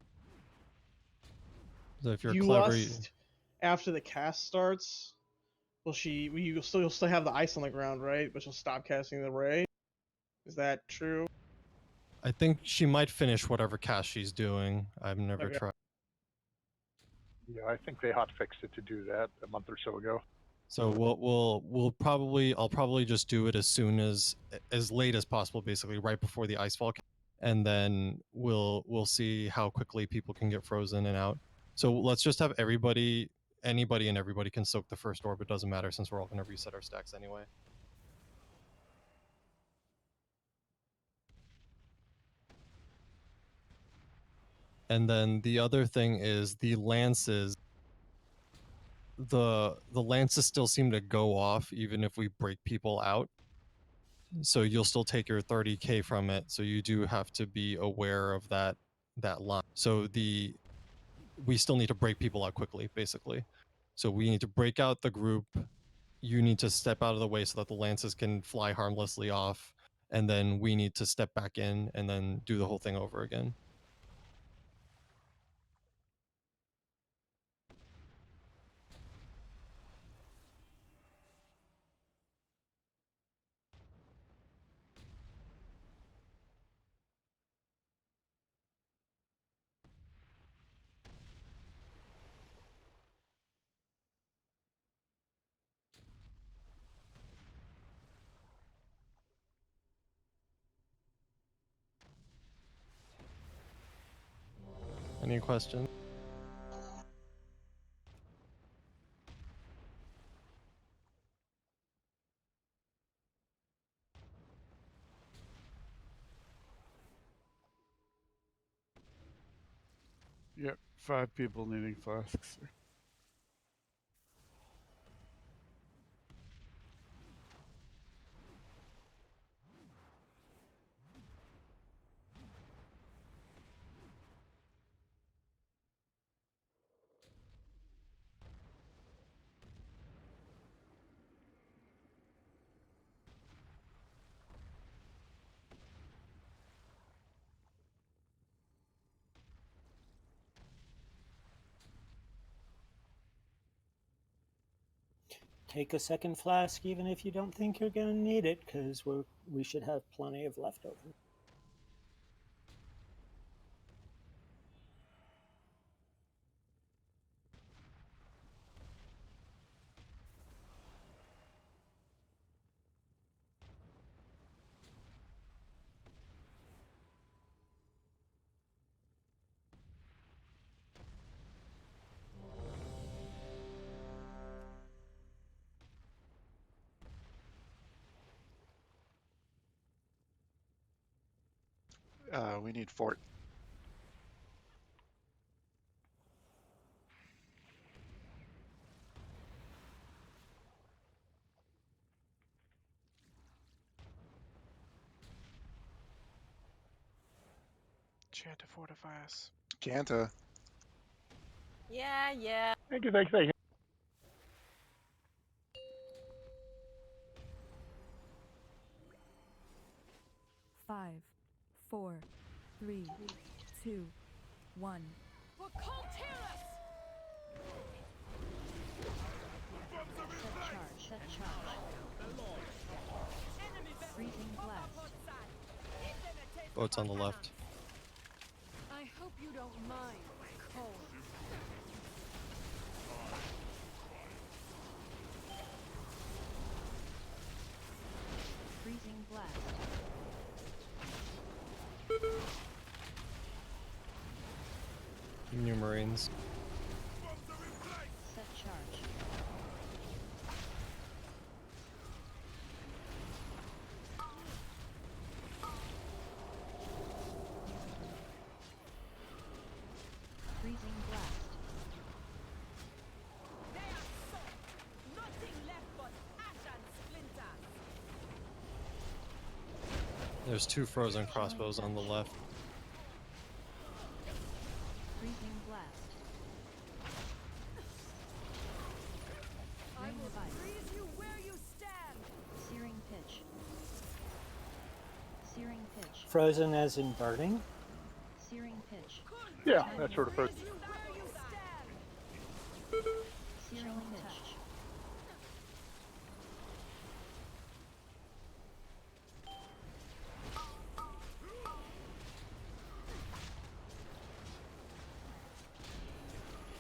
So if you're you clever, lust after the cast starts, you'll still have the ice on the ground, right? But she'll stop casting the ray. Is that true? I think she might finish whatever cast she's doing. I've never Okay. tried. Yeah, I think they hot fixed it to do that a month or so ago. So I'll probably just do it as late as possible, basically right before the icefall, and then we'll see how quickly people can get frozen and out. So let's just have anybody and everybody can soak the first orb. It doesn't matter since we're all going to reset our stacks anyway. And then the other thing is the lances. The lances still seem to go off even if we break people out. So you'll still take your 30k from it. So you do have to be aware of that line. So we still need to break people out quickly, basically. So we need to break out the group. You need to step out of the way so that the lances can fly harmlessly off. And then we need to step back in and then do the whole thing over again. Any questions? Yep, 5 people needing flasks. Take a second flask even if you don't think you're going to need it, because we should have plenty of leftover. We need 4. Chant to fortify us. Canta. Yeah, yeah. Thank you, thank you, thank you. 5, 4, 3, 2, 1. For Colterus! Set charge, set charge. Freezing blast. Boat's on the left. I hope you don't mind, Cole. Freezing blast. New Marines. Set charge. Freezing blast. Nothing left but ash and splinters. There's 2 frozen crossbows on the left. Freezing blast. I Ring will of ice. freeze you where you stand. Searing pitch. Searing pitch. Frozen as in burning? Searing pitch. Yeah, that sort of Freeze person. you where you stand. Searing touch.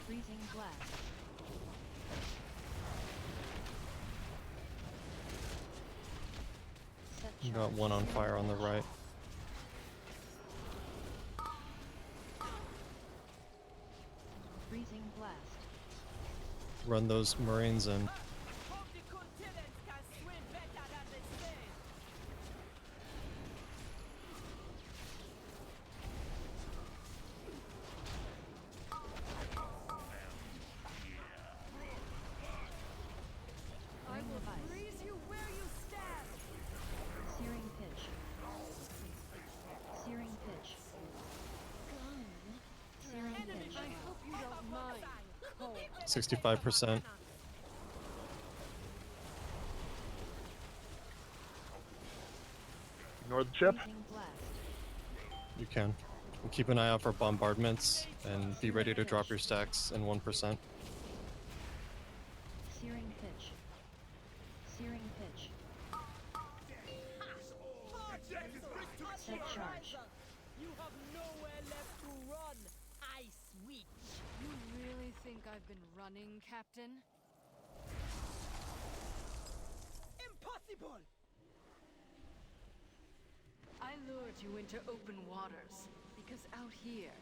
Freezing blast. Set You charge. got one on fire on the right. Freezing blast. Run those Marines in. Hope the continents can swim better than they say. I Ring will of ice. freeze you where you stand. Searing pitch. Searing pitch. Searing pitch. I hope you don't mind, Cole. 65%. Ignore the chip. Freezing blast. You can. And keep an eye out for bombardments and be ready to drop your stacks in 1%. Searing pitch. Searing pitch. Set charge. You have nowhere left to run. Ice Witch. You really think I've been running, Captain? Impossible! I lured you into open waters because out here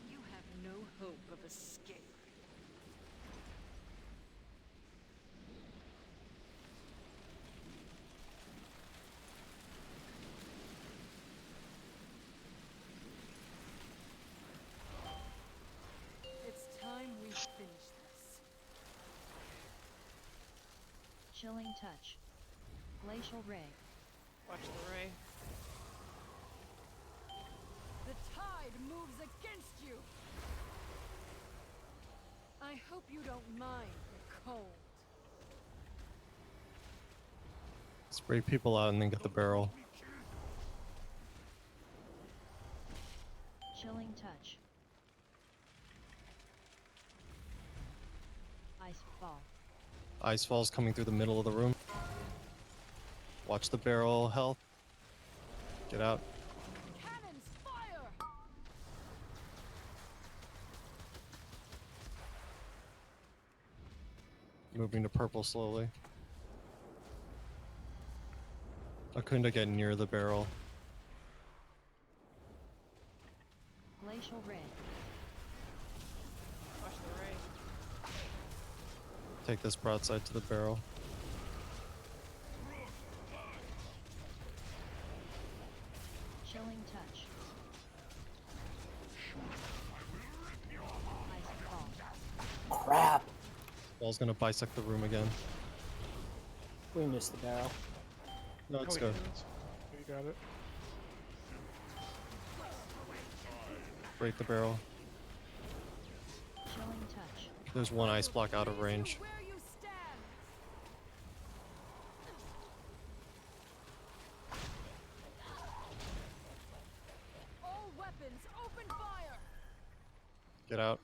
you have no hope of escape. It's time we finish this. Chilling touch. Glacial ray. Watch the ray. The tide moves against you. I hope you don't mind the cold. Spray people out and then get the barrel. Chilling touch. Ice fall. Ice falls coming through the middle of the room. Watch the barrel health. Get out. Cannons fire! Moving to purple slowly. Akunda get near the barrel. Glacial ray. Watch the ray. Take this broadside to the barrel. Chilling touch. Ice fall. Crap! Wall's gonna bisect the room again. We missed the barrel. No, it's good. You got it. Break the barrel. Chilling touch. There's one ice block out of range. Where you stand. All weapons, open fire. Get out.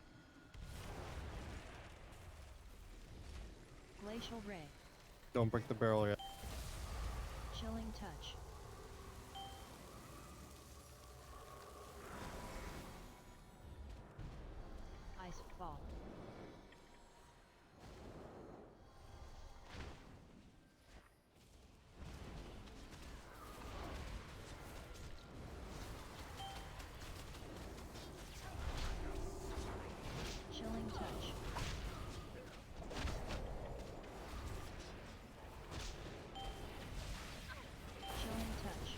Glacial ray. Don't break the barrel yet. Chilling touch. Ice fall. Chilling touch. Chilling touch.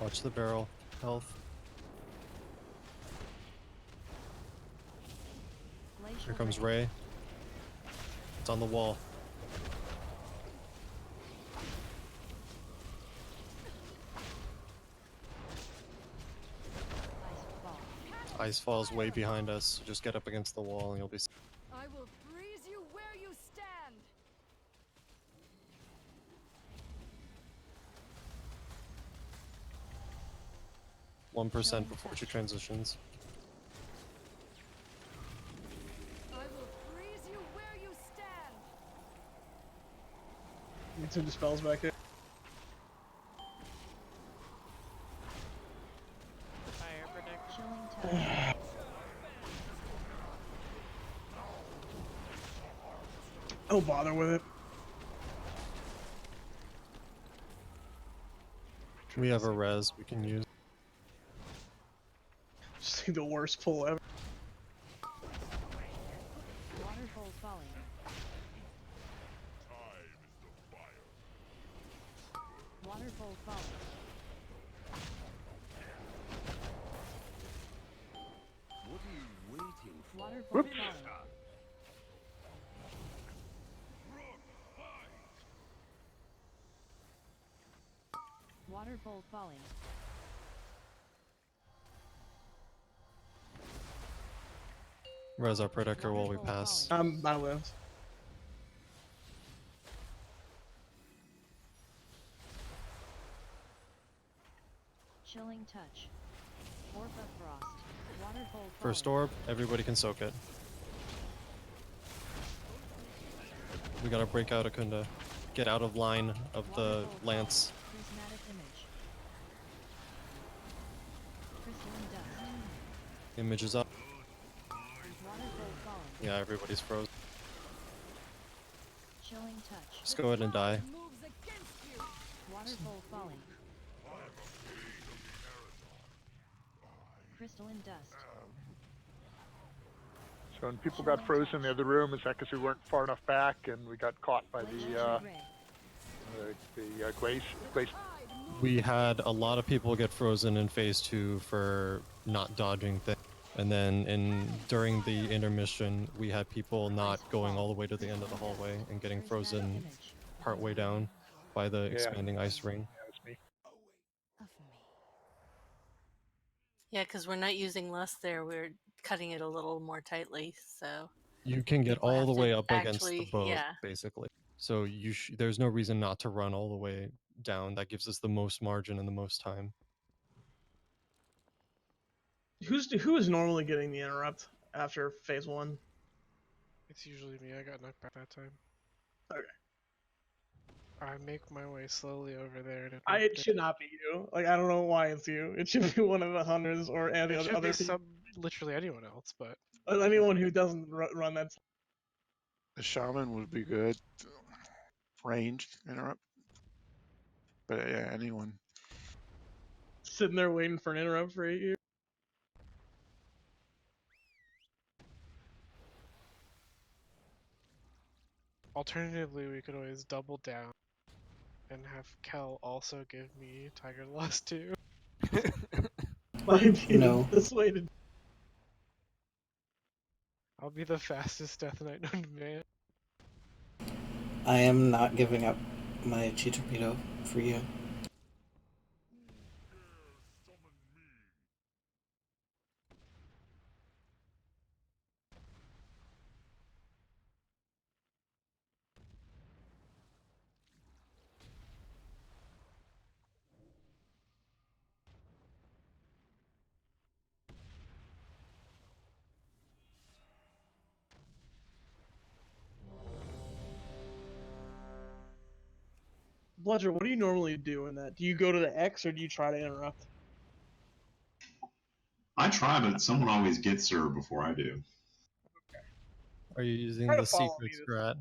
Watch the barrel. Health. Glacial Here comes ray. Ray. It's on the wall. Ice fall. Ice falls way behind us. So just get up against the wall and you'll be. I will freeze you where you stand. 1% before she transitions. I will freeze you where you stand. Get some dispels back here. Fire prediction. Chilling touch. Don't bother with it. We have a res we can use. Just like the worst pull ever. Waterfall falling. Waterfall falling. What are you waiting for? Waterfall falling. Waterfall falling. Res our protector while we pass. I lived. Chilling touch. Orb of frost. Waterfall falling. First orb, everybody can soak it. We gotta break out Akunda. Get out of line of the lance. Prismatic image. Crystalline dust. Image is up. Waterfall falling. Yeah, everybody's frozen. Chilling touch. Just go ahead and die. Moves against you. Waterfall falling. Crystalline dust. So when people got frozen in the other room, is that because we weren't far enough back and we got caught by the glacier? We had a lot of people get frozen in phase 2 for not dodging things. And then during the intermission, we had people not going all the way to the end of the hallway and getting frozen partway down by the expanding ice ring. Yeah, it's me. Yeah, because we're not using less there. We're cutting it a little more tightly. So You can get people all have the to way up against the actually- boat, yeah. basically. So there's no reason not to run all the way down. That gives us the most margin and the most time. Who is normally getting the interrupt after phase 1? It's usually me. I got knocked back that time. Okay. I make my way slowly over there. It should not be you. Like, I don't know why it's you. It should be one of the hunters or any It should other be literally anyone else, but anyone who doesn't run that. The shaman would be good. Ranged interrupt. But yeah, anyone. Sitting there waiting for an interrupt for 8 years. alternatively, we could always double down and have Kel also give me Tiger Lust too. No. This way to. I'll be the fastest Death Knight known to man. I am not giving up my chi torpedo for you. Bludger, what do you normally do in that? Do you go to the X or do you try to interrupt? I try, but someone always gets her before I do. Are you using Try to the follow secret me. strat?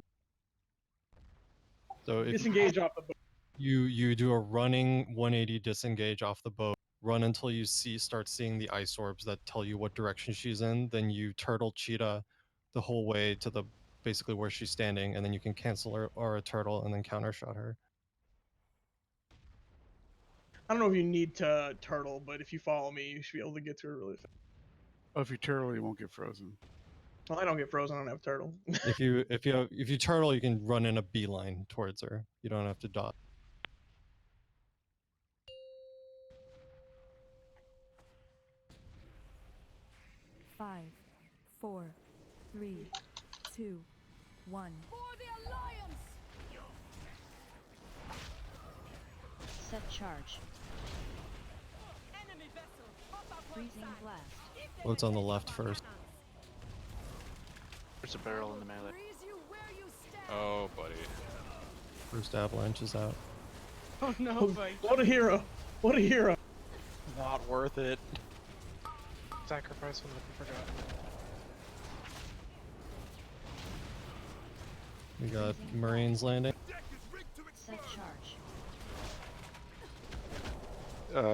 So if Disengage off the boat. you do a running 180 disengage off the boat, run until you start seeing the ice orbs that tell you what direction she's in, then you turtle cheetah the whole way to the basically where she's standing, and then you can cancel her or a turtle and then counter shot her. I don't know if you need to turtle, but if you follow me, you should be able to get to her really fast. Oh, if you turtle, you won't get frozen. Well, I don't get frozen. I don't have turtle. if you turtle, you can run in a beeline towards her. You don't have to dodge. Five, 4, 3, 2, 1. For the Alliance! Set charge. Enemy vessel, up our Freezing blast. Boat's on the left first. There's a barrel in the melee. Freeze you where you stand. Oh, buddy. First avalanche is out. Oh no, Mike. What a hero! What a hero! Not worth it. Sacrifice one that we forgot. We got Marines landing. Set charge.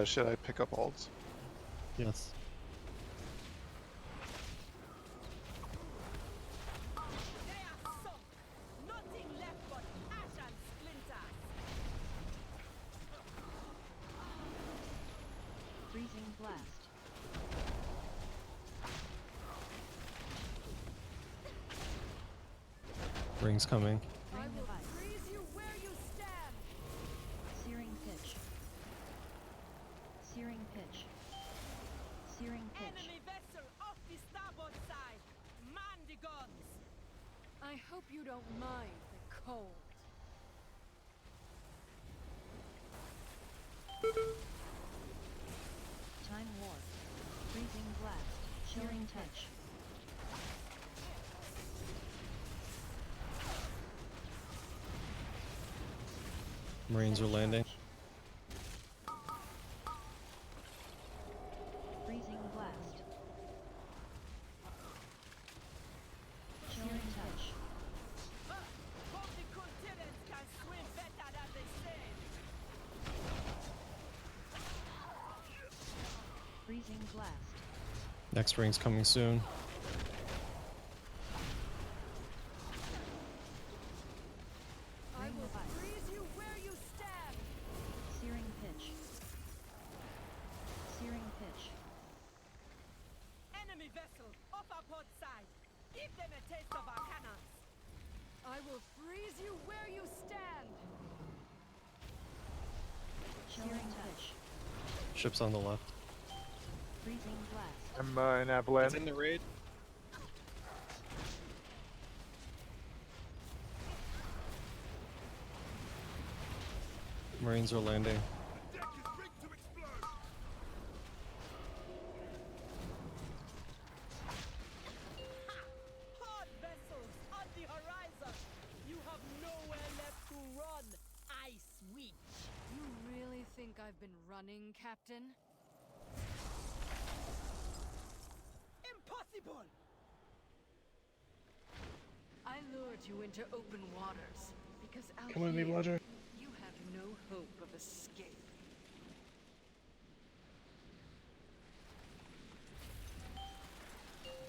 Should I pick up alts? Yes. Nothing left but ash and splinters. Freezing blast. Rings coming. I will freeze you where you stand. Searing pitch. Searing pitch. Searing pitch. Enemy vessel off the starboard side. Man the guns. I hope you don't mind the cold. Time warp. Freezing blast. Chilling touch. Marines are landing. Freezing blast. Chilling touch. Hope the continents can swim better than they say. Freezing blast. Next ring's coming soon. I will freeze you where you stand. Searing pitch. Searing pitch. Enemy vessel off our port side. Give them a taste of our cannons. I will freeze you where you stand. Chilling touch. Ship's on the left. Freezing blast. I'm in avalanche. It's in the raid. Marines are landing. Hard vessels on the horizon. You have nowhere left to run. Ice Witch. You really think I've been running, Captain? Impossible! I lured you into open waters because out Come with me, here, Bludger. you have no hope of escape.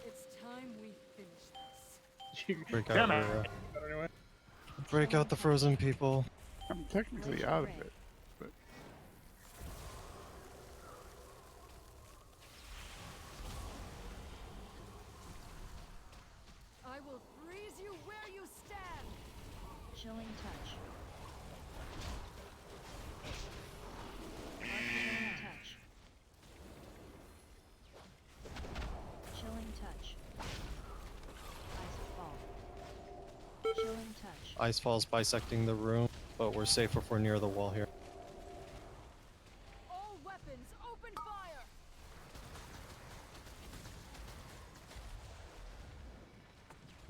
It's time we finish this. Break out your, break out the frozen people. I'm technically out of it, but I will freeze you where you stand. Chilling touch. Chilling touch. Chilling touch. Ice fall. Chilling touch. Ice falls bisecting the room, but we're safe if we're near the wall here. All weapons, open fire!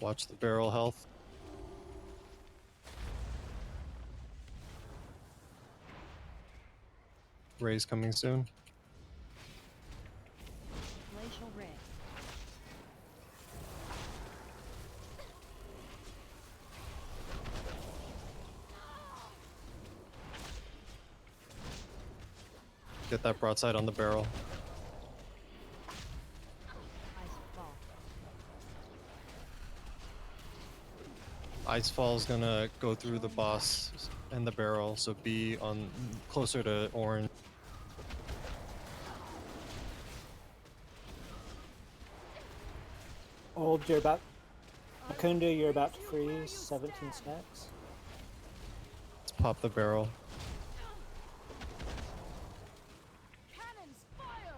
Watch the barrel health. Ray's coming soon. Glacial ray. Get that broadside on the barrel. Ice fall. Ice fall's gonna go through the boss and the barrel, so be on closer to orange. Old, you're about. Akunda, you're about to freeze. 17 stacks. Let's pop the barrel. Cannons, fire!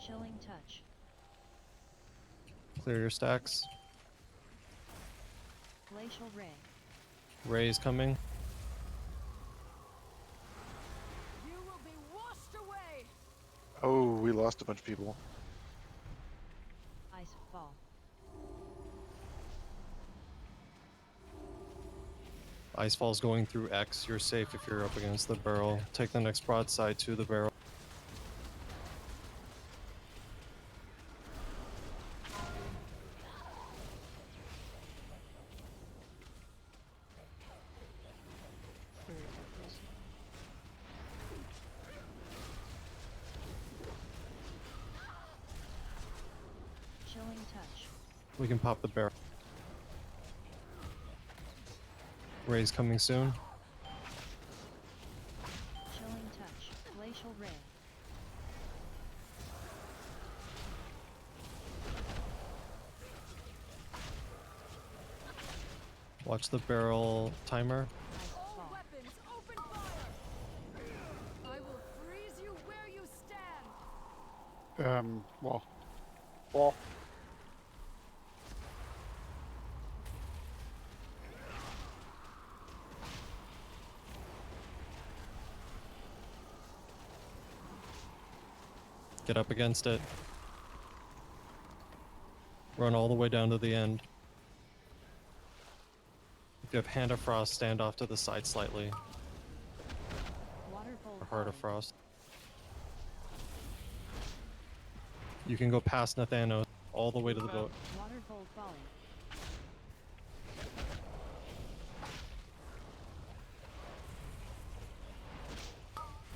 Chilling touch. Clear your stacks. Glacial ray. Ray's coming. You will be washed away! Oh, we lost a bunch of people. Ice fall. Ice fall's going through X. You're safe if you're up against the barrel. Take the next broadside to the barrel. Chilling touch. We can pop the barrel. Ray's coming soon. Chilling touch. Glacial ray. Watch the barrel timer. All weapons, open fire! I will freeze you where you stand! Wall. Wall. Get up against it. Run all the way down to the end. If you have Hand of Frost, stand off to the side slightly. Waterfall Or Heart of falling. Frost. You can go past Nathanos all the way to the boat. Waterfall falling.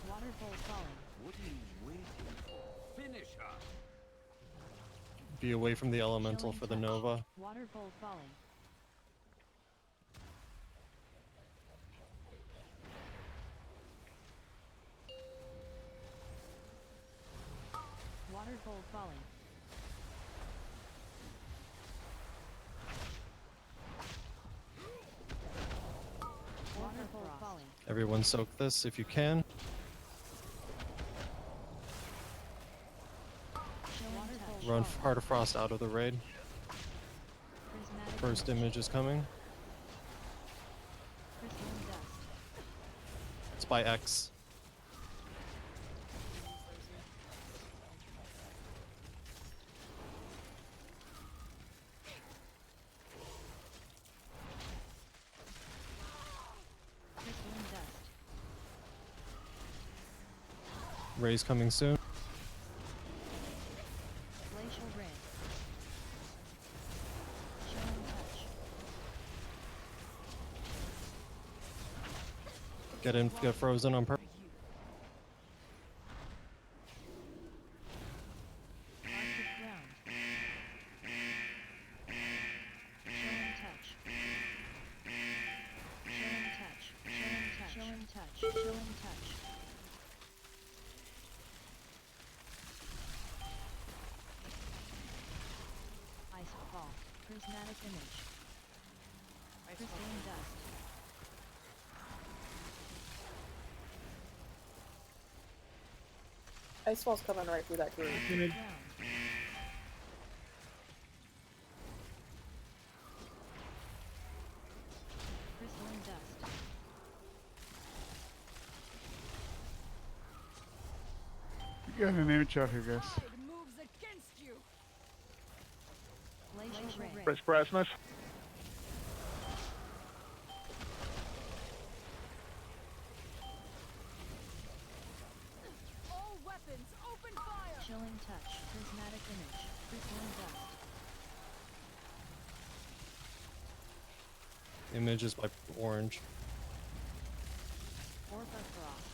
Waterfall falling. What are you waiting for? Finish her! Be away from the elemental Chilling for the touch. Nova. Waterfall falling. Waterfall falling. Waterfall falling. Everyone soak this if you can. Chilling touch. Run Heart of Frost out of the raid. Prismatic First image is coming. crystalline dust. It's by X. Crystalline dust. Ray's coming soon. Glacial ray. Chilling touch. Get frozen on purpose. Arctic ground. Chilling touch. Chilling touch. Chilling touch. Chilling touch. Chilling touch. Ice fall. Prismatic image. I Crystalline dust. Icefall's coming right through that group. Image. Crystalline dust. You got an image out here, guys. Tide moves against you. Glacial ray. Press Brasmus. All weapons, open fire. Chilling touch. Prismatic image. Crystalline dust. Image is by orange. Orb of frost.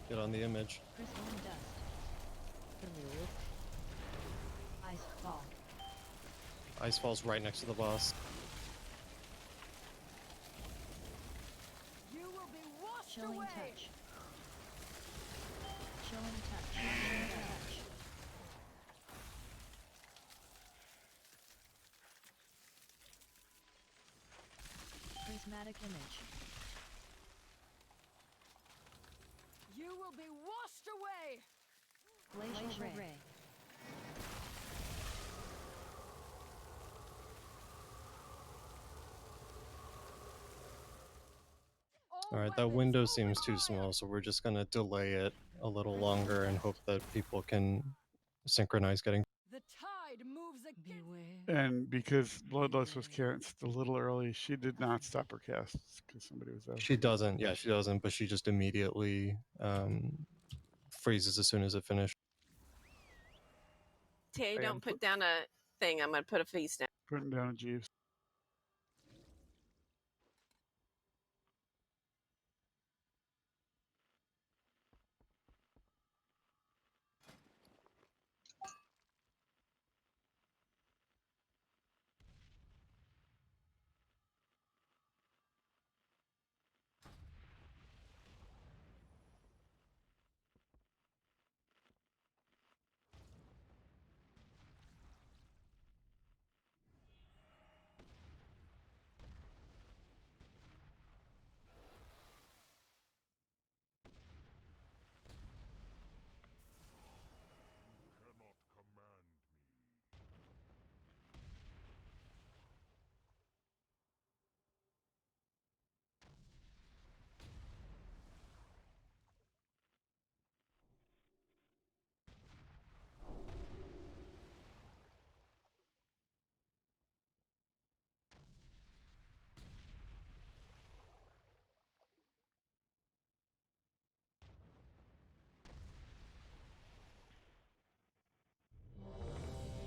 Get on the image. Crystalline dust. Ice fall. Ice falls right next to the boss. You will be washed Chilling away. touch. Chilling touch. Chilling touch. Prismatic image. You will be washed away. Glacial ray. All right, that window seems too small, so we're just gonna delay it a little longer and hope that people can synchronize getting. The tide moves against. And because Bloodlust was cast a little early, she did not stop her casts because somebody was out. She doesn't, yeah, she doesn't, but she just immediately freezes as soon as it finished. Tay, I am don't put down a thing. I'm gonna put a face down. Putting down a Jeeves.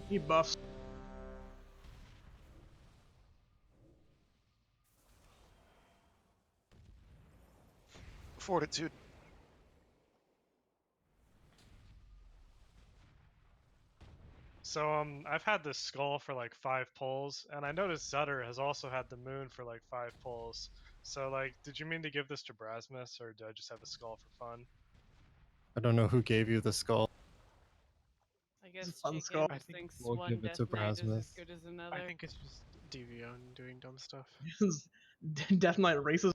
He buffs. Fortitude. So I've had this skull for like 5 pulls, and I noticed Zutter has also had the moon for like 5 pulls. So like, did you mean to give this to Brasmus, or did I just have a skull for fun? I don't know who gave you the skull. I guess fun JK skull. just thinks We'll one give it Death to Knight is as Brasmus. good as another. I think it's just DVO and doing dumb stuff. Death Knight races.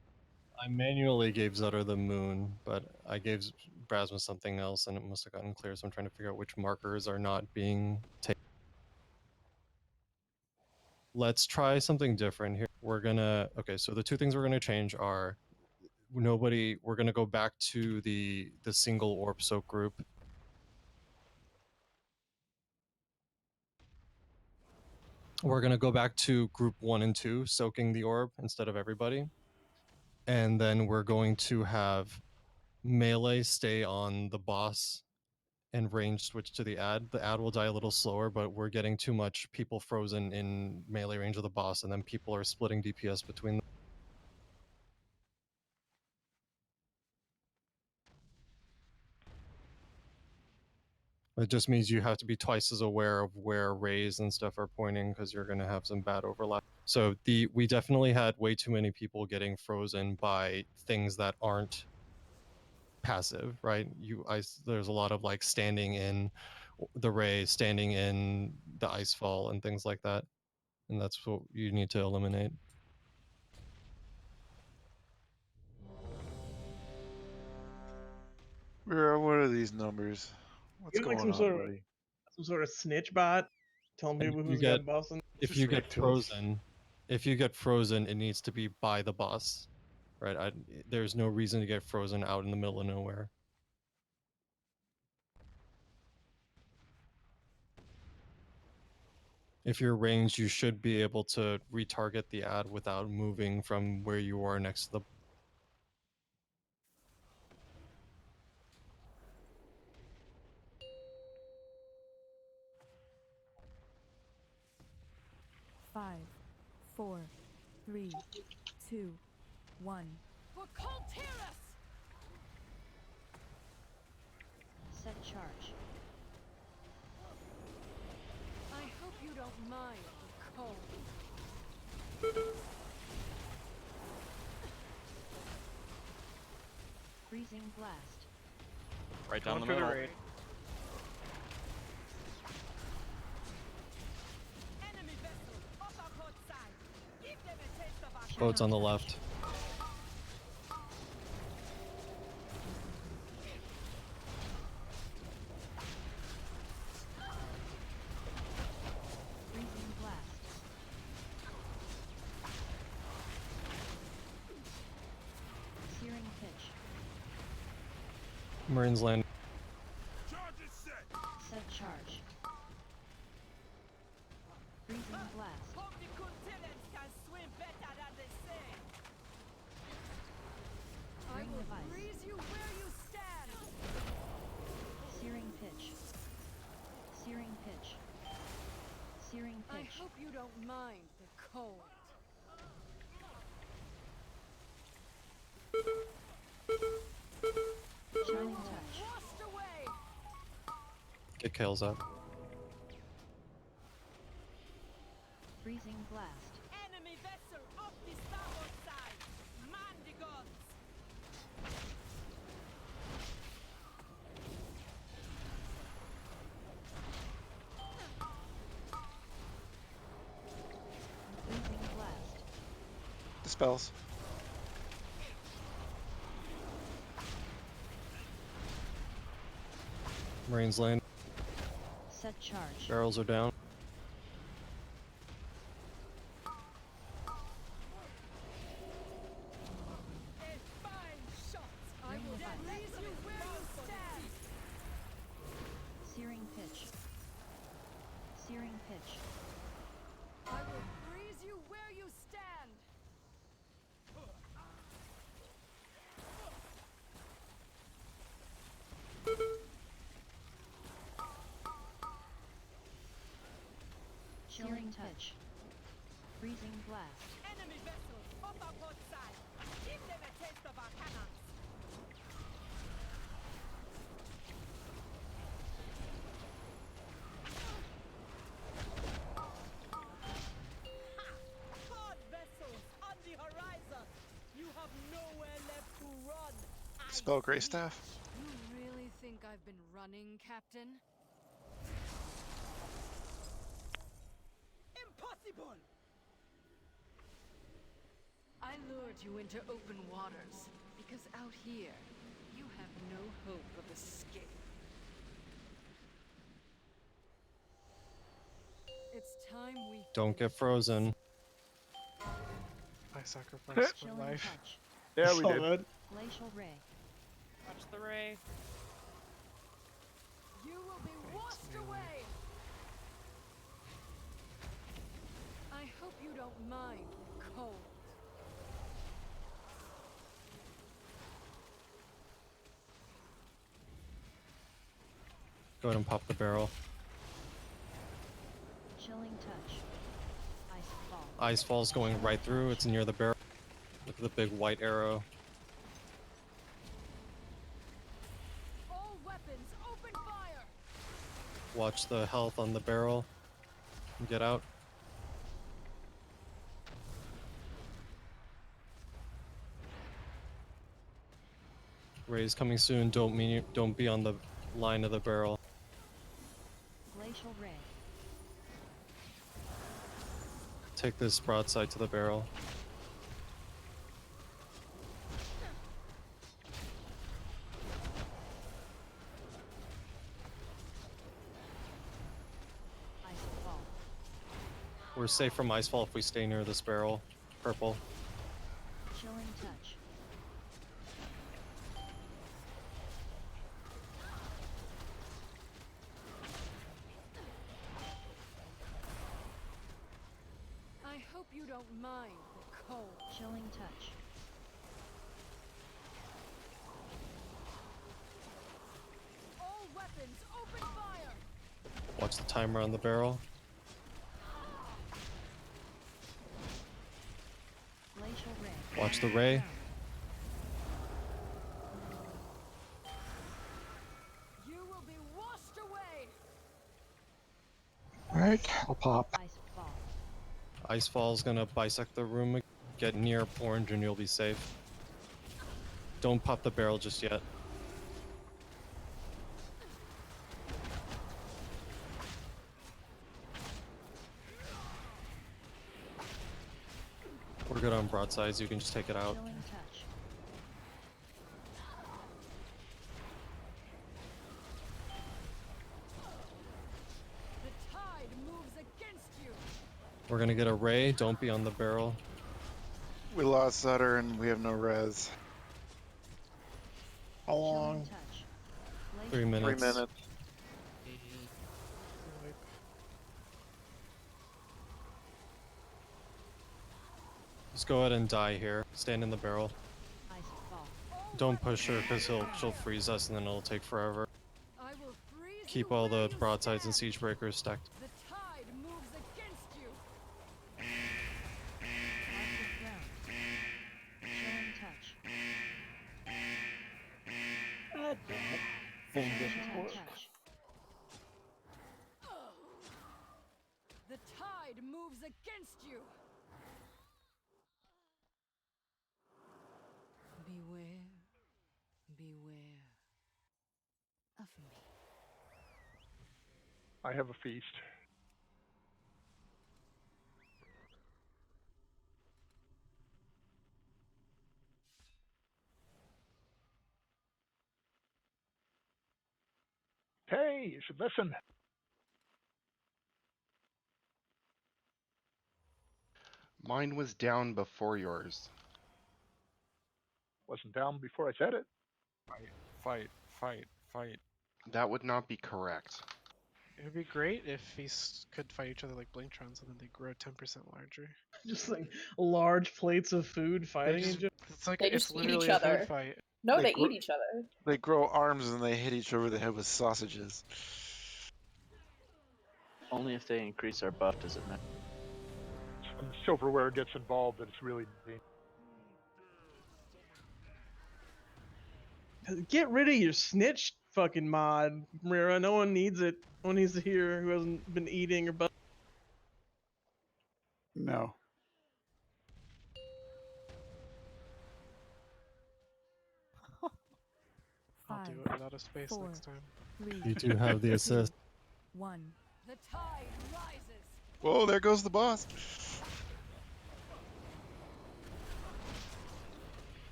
I manually gave Zutter the moon, but I gave Brasmus something else and it must have gotten clear, so I'm trying to figure out which markers are not being taken. Let's try something different here. We're gonna, okay, so the two things we're gonna change are we're gonna go back to the single orb soak group. We're gonna go back to group 1 and 2, soaking the orb instead of everybody. And then we're going to have melee stay on the boss and range switch to the ad. The ad will die a little slower, but we're getting too much people frozen in melee range of the boss, and then people are splitting DPS between them. It just means you have to be twice as aware of where rays and stuff are pointing because you're going to have some bad overlap. So we definitely had way too many people getting frozen by things that aren't passive, right? There's a lot of like standing in the ray standing in the ice fall and things like that, and that's what you need to eliminate. Where are what are these numbers? What's You have like going on, buddy? some sort of snitch bot telling And people if you who's get getting busted. if you get frozen, it needs to be by the boss, right? There's no reason to get frozen out in the middle of nowhere. If you're ranged, you should be able to retarget the ad without moving from where you are next to the. Five, 4, 3, 2, 1. For Colterus! Set charge. I hope you don't mind the cold. Freezing blast. Right down the Going for middle. the raid. Enemy vessel, up our port side. Give them a taste of our Boat's on the left. Freezing blast. Searing pitch. Marines land. Set charge. Freezing blast. Hope the Colterans can swim better than they say. I Ring will device. freeze you where you stand. Searing pitch. Searing pitch. Searing I pitch. hope you don't mind the cold. Shining touch. Washed away. Get kills up. Freezing blast. Enemy vessel off the starboard side. Man the guns. Freezing blast. Dispels. Marines land. Set charge. Barrels are down. A fine shot. I Ring will device. freeze you where you stand. Searing pitch. Searing pitch. I will freeze you where you stand. Chilling touch. Freezing blast. Enemy vessels off our port side. Give them a taste of our cannons. Hard vessels on the horizon. You have nowhere left to run. Spell Grey Staff. You really think I've been running, Captain? Impossible! I lured you into open waters because out here you have no hope of escape. It's time we Don't get frozen. I sacrificed my Chilling life. touch. Yeah, we So did. good. Glacial ray. Watch the ray. You will be washed away. I hope you don't mind the cold. Go ahead and pop the barrel. Chilling touch. Ice fall. Ice fall's going right through. It's near the barrel. Look at the big white arrow. All weapons, open fire! Watch the health on the barrel. Get out. Ray's coming soon. Don't be on the line of the barrel. Glacial ray. Take this broadside to the barrel. Icefall. We're safe from Icefall if we stay near this barrel. Purple. Chilling touch. I hope you don't mind the cold. Chilling touch. All weapons, open fire! Watch the timer on the barrel. Glacial ray. Watch the ray. You will be washed away! Alright, I'll pop. Icefall. Icefall's gonna bisect the room. Get near orange and you'll be safe. Don't pop the barrel just yet. We're good on broadsides, you can just take it out. Chilling touch. The tide moves against you. We're gonna get a ray, don't be on the barrel. We lost Sutter and we have no res. How long? Touch. 3 minutes. 3 minutes. Just go ahead and die here. Stand in the barrel. Icefall. Don't push her because she'll freeze us and then it'll take forever. I will freeze Keep you all where the you broadsides and stand. siege breakers stacked. The tide moves against you. Chilling touch. That thing didn't work. Touch. The tide moves against you. Beware, beware of me. I have a feast. Hey, you should listen. Mine was down before yours. Wasn't down before I said it. Fight. That would not be correct. It would be great if these could fight each other like Blinktrons and then they grow 10% larger. Just like large plates of food fighting each other. It's like They it's just eat literally each a food other. fight. No, They they gro- eat each other. They grow arms and they hit each over the head with sausages. Only if they increase our buff does it matter. When silverware gets involved, it's really dangerous. Get rid of your snitch fucking mod, Mira. No one needs it. No one needs to hear who hasn't been eating or but. No. I'll do it without a space next time. You do have the assist. 1. The tide rises. Whoa, there goes the boss.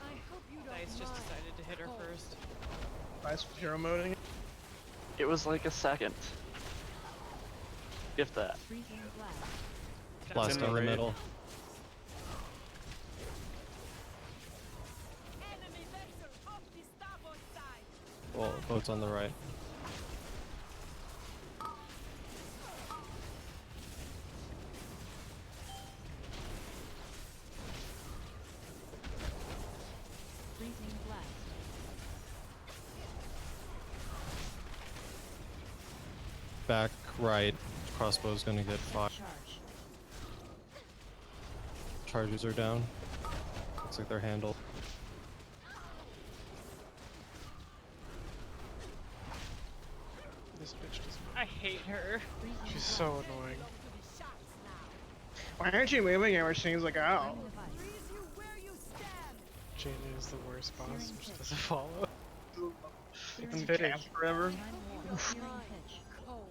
I hope you don't Dice just mind. decided to hit her Cold. first. Nice hero moding. It was like a second. If that. Freezing blast. Blast down the middle. Enemy vessel off the starboard side. Well, boat's on the right. Freezing blast. Back right. Crossbow's gonna get fought. Charge. Charges are down. Looks like they're handled. This bitch does I hate her. She's so annoying. Why aren't you moving ever? She's like, ow. Freeze you where you stand. Jaina is the worst boss. She just doesn't follow. It's fitting forever. Searing pitch. Cold.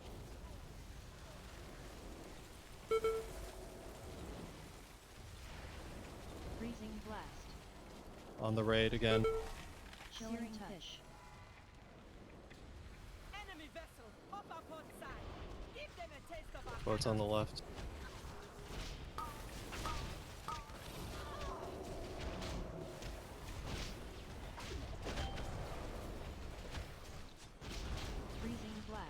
On the raid again. Chilling touch. Enemy vessel, hop up on side. Give them a taste of our Boat's on the left. freezing blast.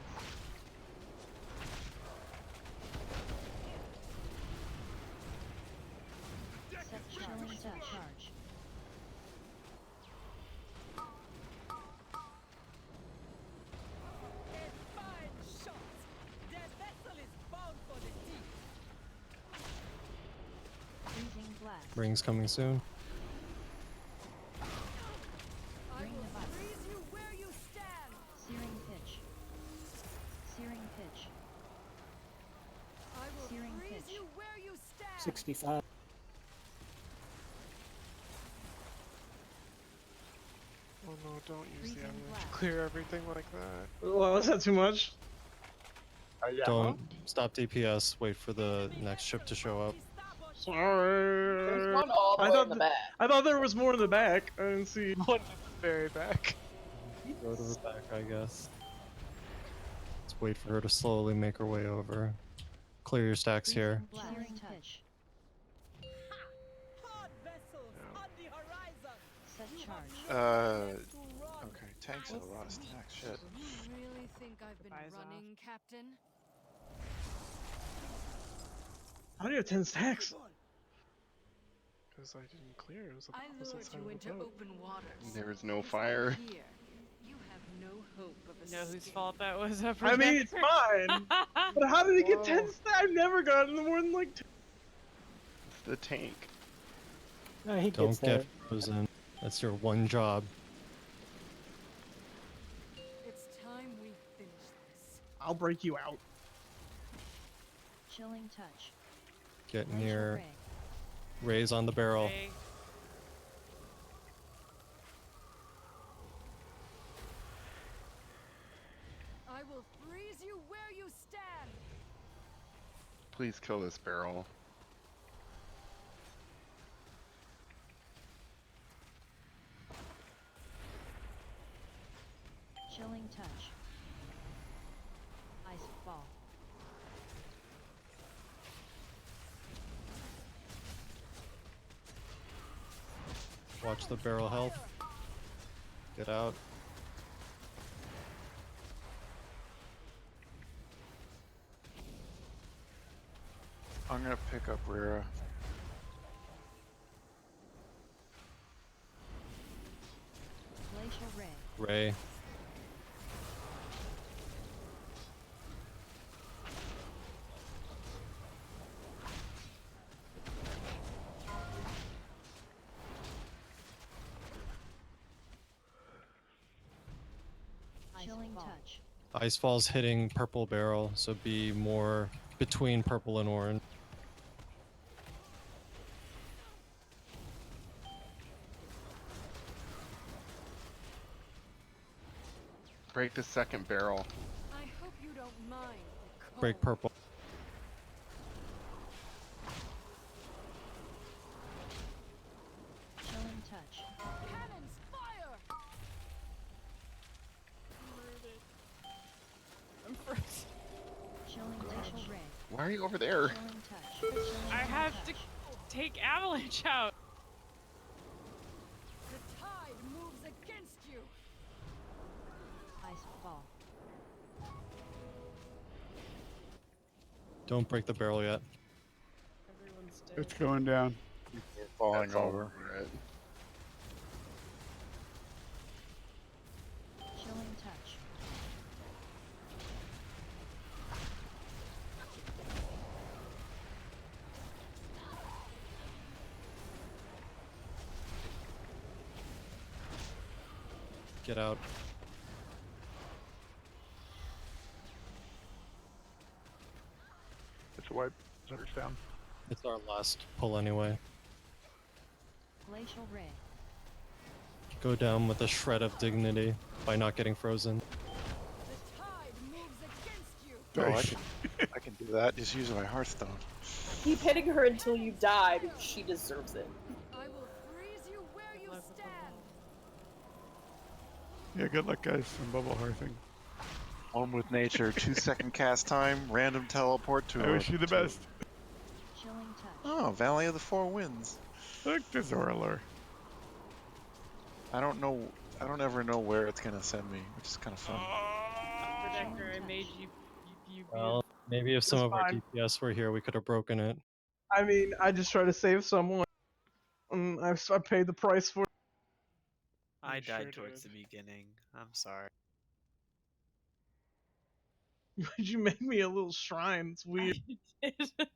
Set chilling charge. A fine shot. Their vessel is bound for the deep. Freezing blast. Ring's coming soon. I will freeze you where you stand. Searing pitch. Searing pitch. I will freeze you where you stand. 65. Oh no, don't use the avalanche to clear everything like that. Well, was that too much? Yeah. Don't stop DPS. Wait for the next ship to show up. Sorry. There's one all the way in the back. I thought there was more in the back. I didn't see. One in the very back. Go to the back, I guess. Let's wait for her to slowly make her way over. Clear your stacks here. Searing touch. Hard vessels on the horizon. Set charge. Okay, tanks have a lot of stacks. Shit. You really think I've been running, Captain? How do you have 10 stacks? Because I didn't clear. It was I lured you into open waters. There was no fire. Here, you have no hope of You know whose fault that was? I mean, it's mine. But how did he get 10 stacks? I've never gotten more than like 2. It's the tank. No, he Don't gets there. get frozen. That's your one job. It's time we finish this. I'll break you out. Chilling touch. Get near. Raise on the barrel. Okay. I will freeze you where you stand. Please kill this barrel. Chilling touch. Ice ball. Watch the barrel health. Get out. I'm gonna pick up Rira. Glacial ray. Ray. Chilling touch. Icefall's hitting purple barrel, so be more between purple and orange. Break the second barrel. I hope you don't mind. the Break cold. purple. Chilling touch. Cannons fire! I'm frozen. Chilling glacial ray. Why are you over there? Chilling touch. Chilling I have touch. to take avalanche out. The tide moves against you. Ice fall. Don't break the barrel yet. Everyone's dead. It's going down. We're falling That's all over. over it. Chilling touch. Get out. It's a wipe. Zutter's down. It's our last pull anyway. Glacial ray. Go down with a shred of dignity by not getting frozen. The tide moves against you. Oh, I can do that. Just using my Hearthstone. Keep hitting her until you die because she deserves it. I will freeze you where you stand. Yeah, good luck, guys, on bubble hearthing. One with nature, 2-second cast time, random teleport to I wish you the best. Chilling touch. Oh, Valley of the Four Winds. Look, Dazar'alor. I don't ever know where it's gonna send me, which is kind of fun. Protector, I made you Well, maybe if some It's of our fine. DPS were here, we could have broken it. I mean, I just try to save someone. And I paid the price for it. I You died sure towards did. the beginning. I'm sorry. You made me a little shrine. It's weird. I did.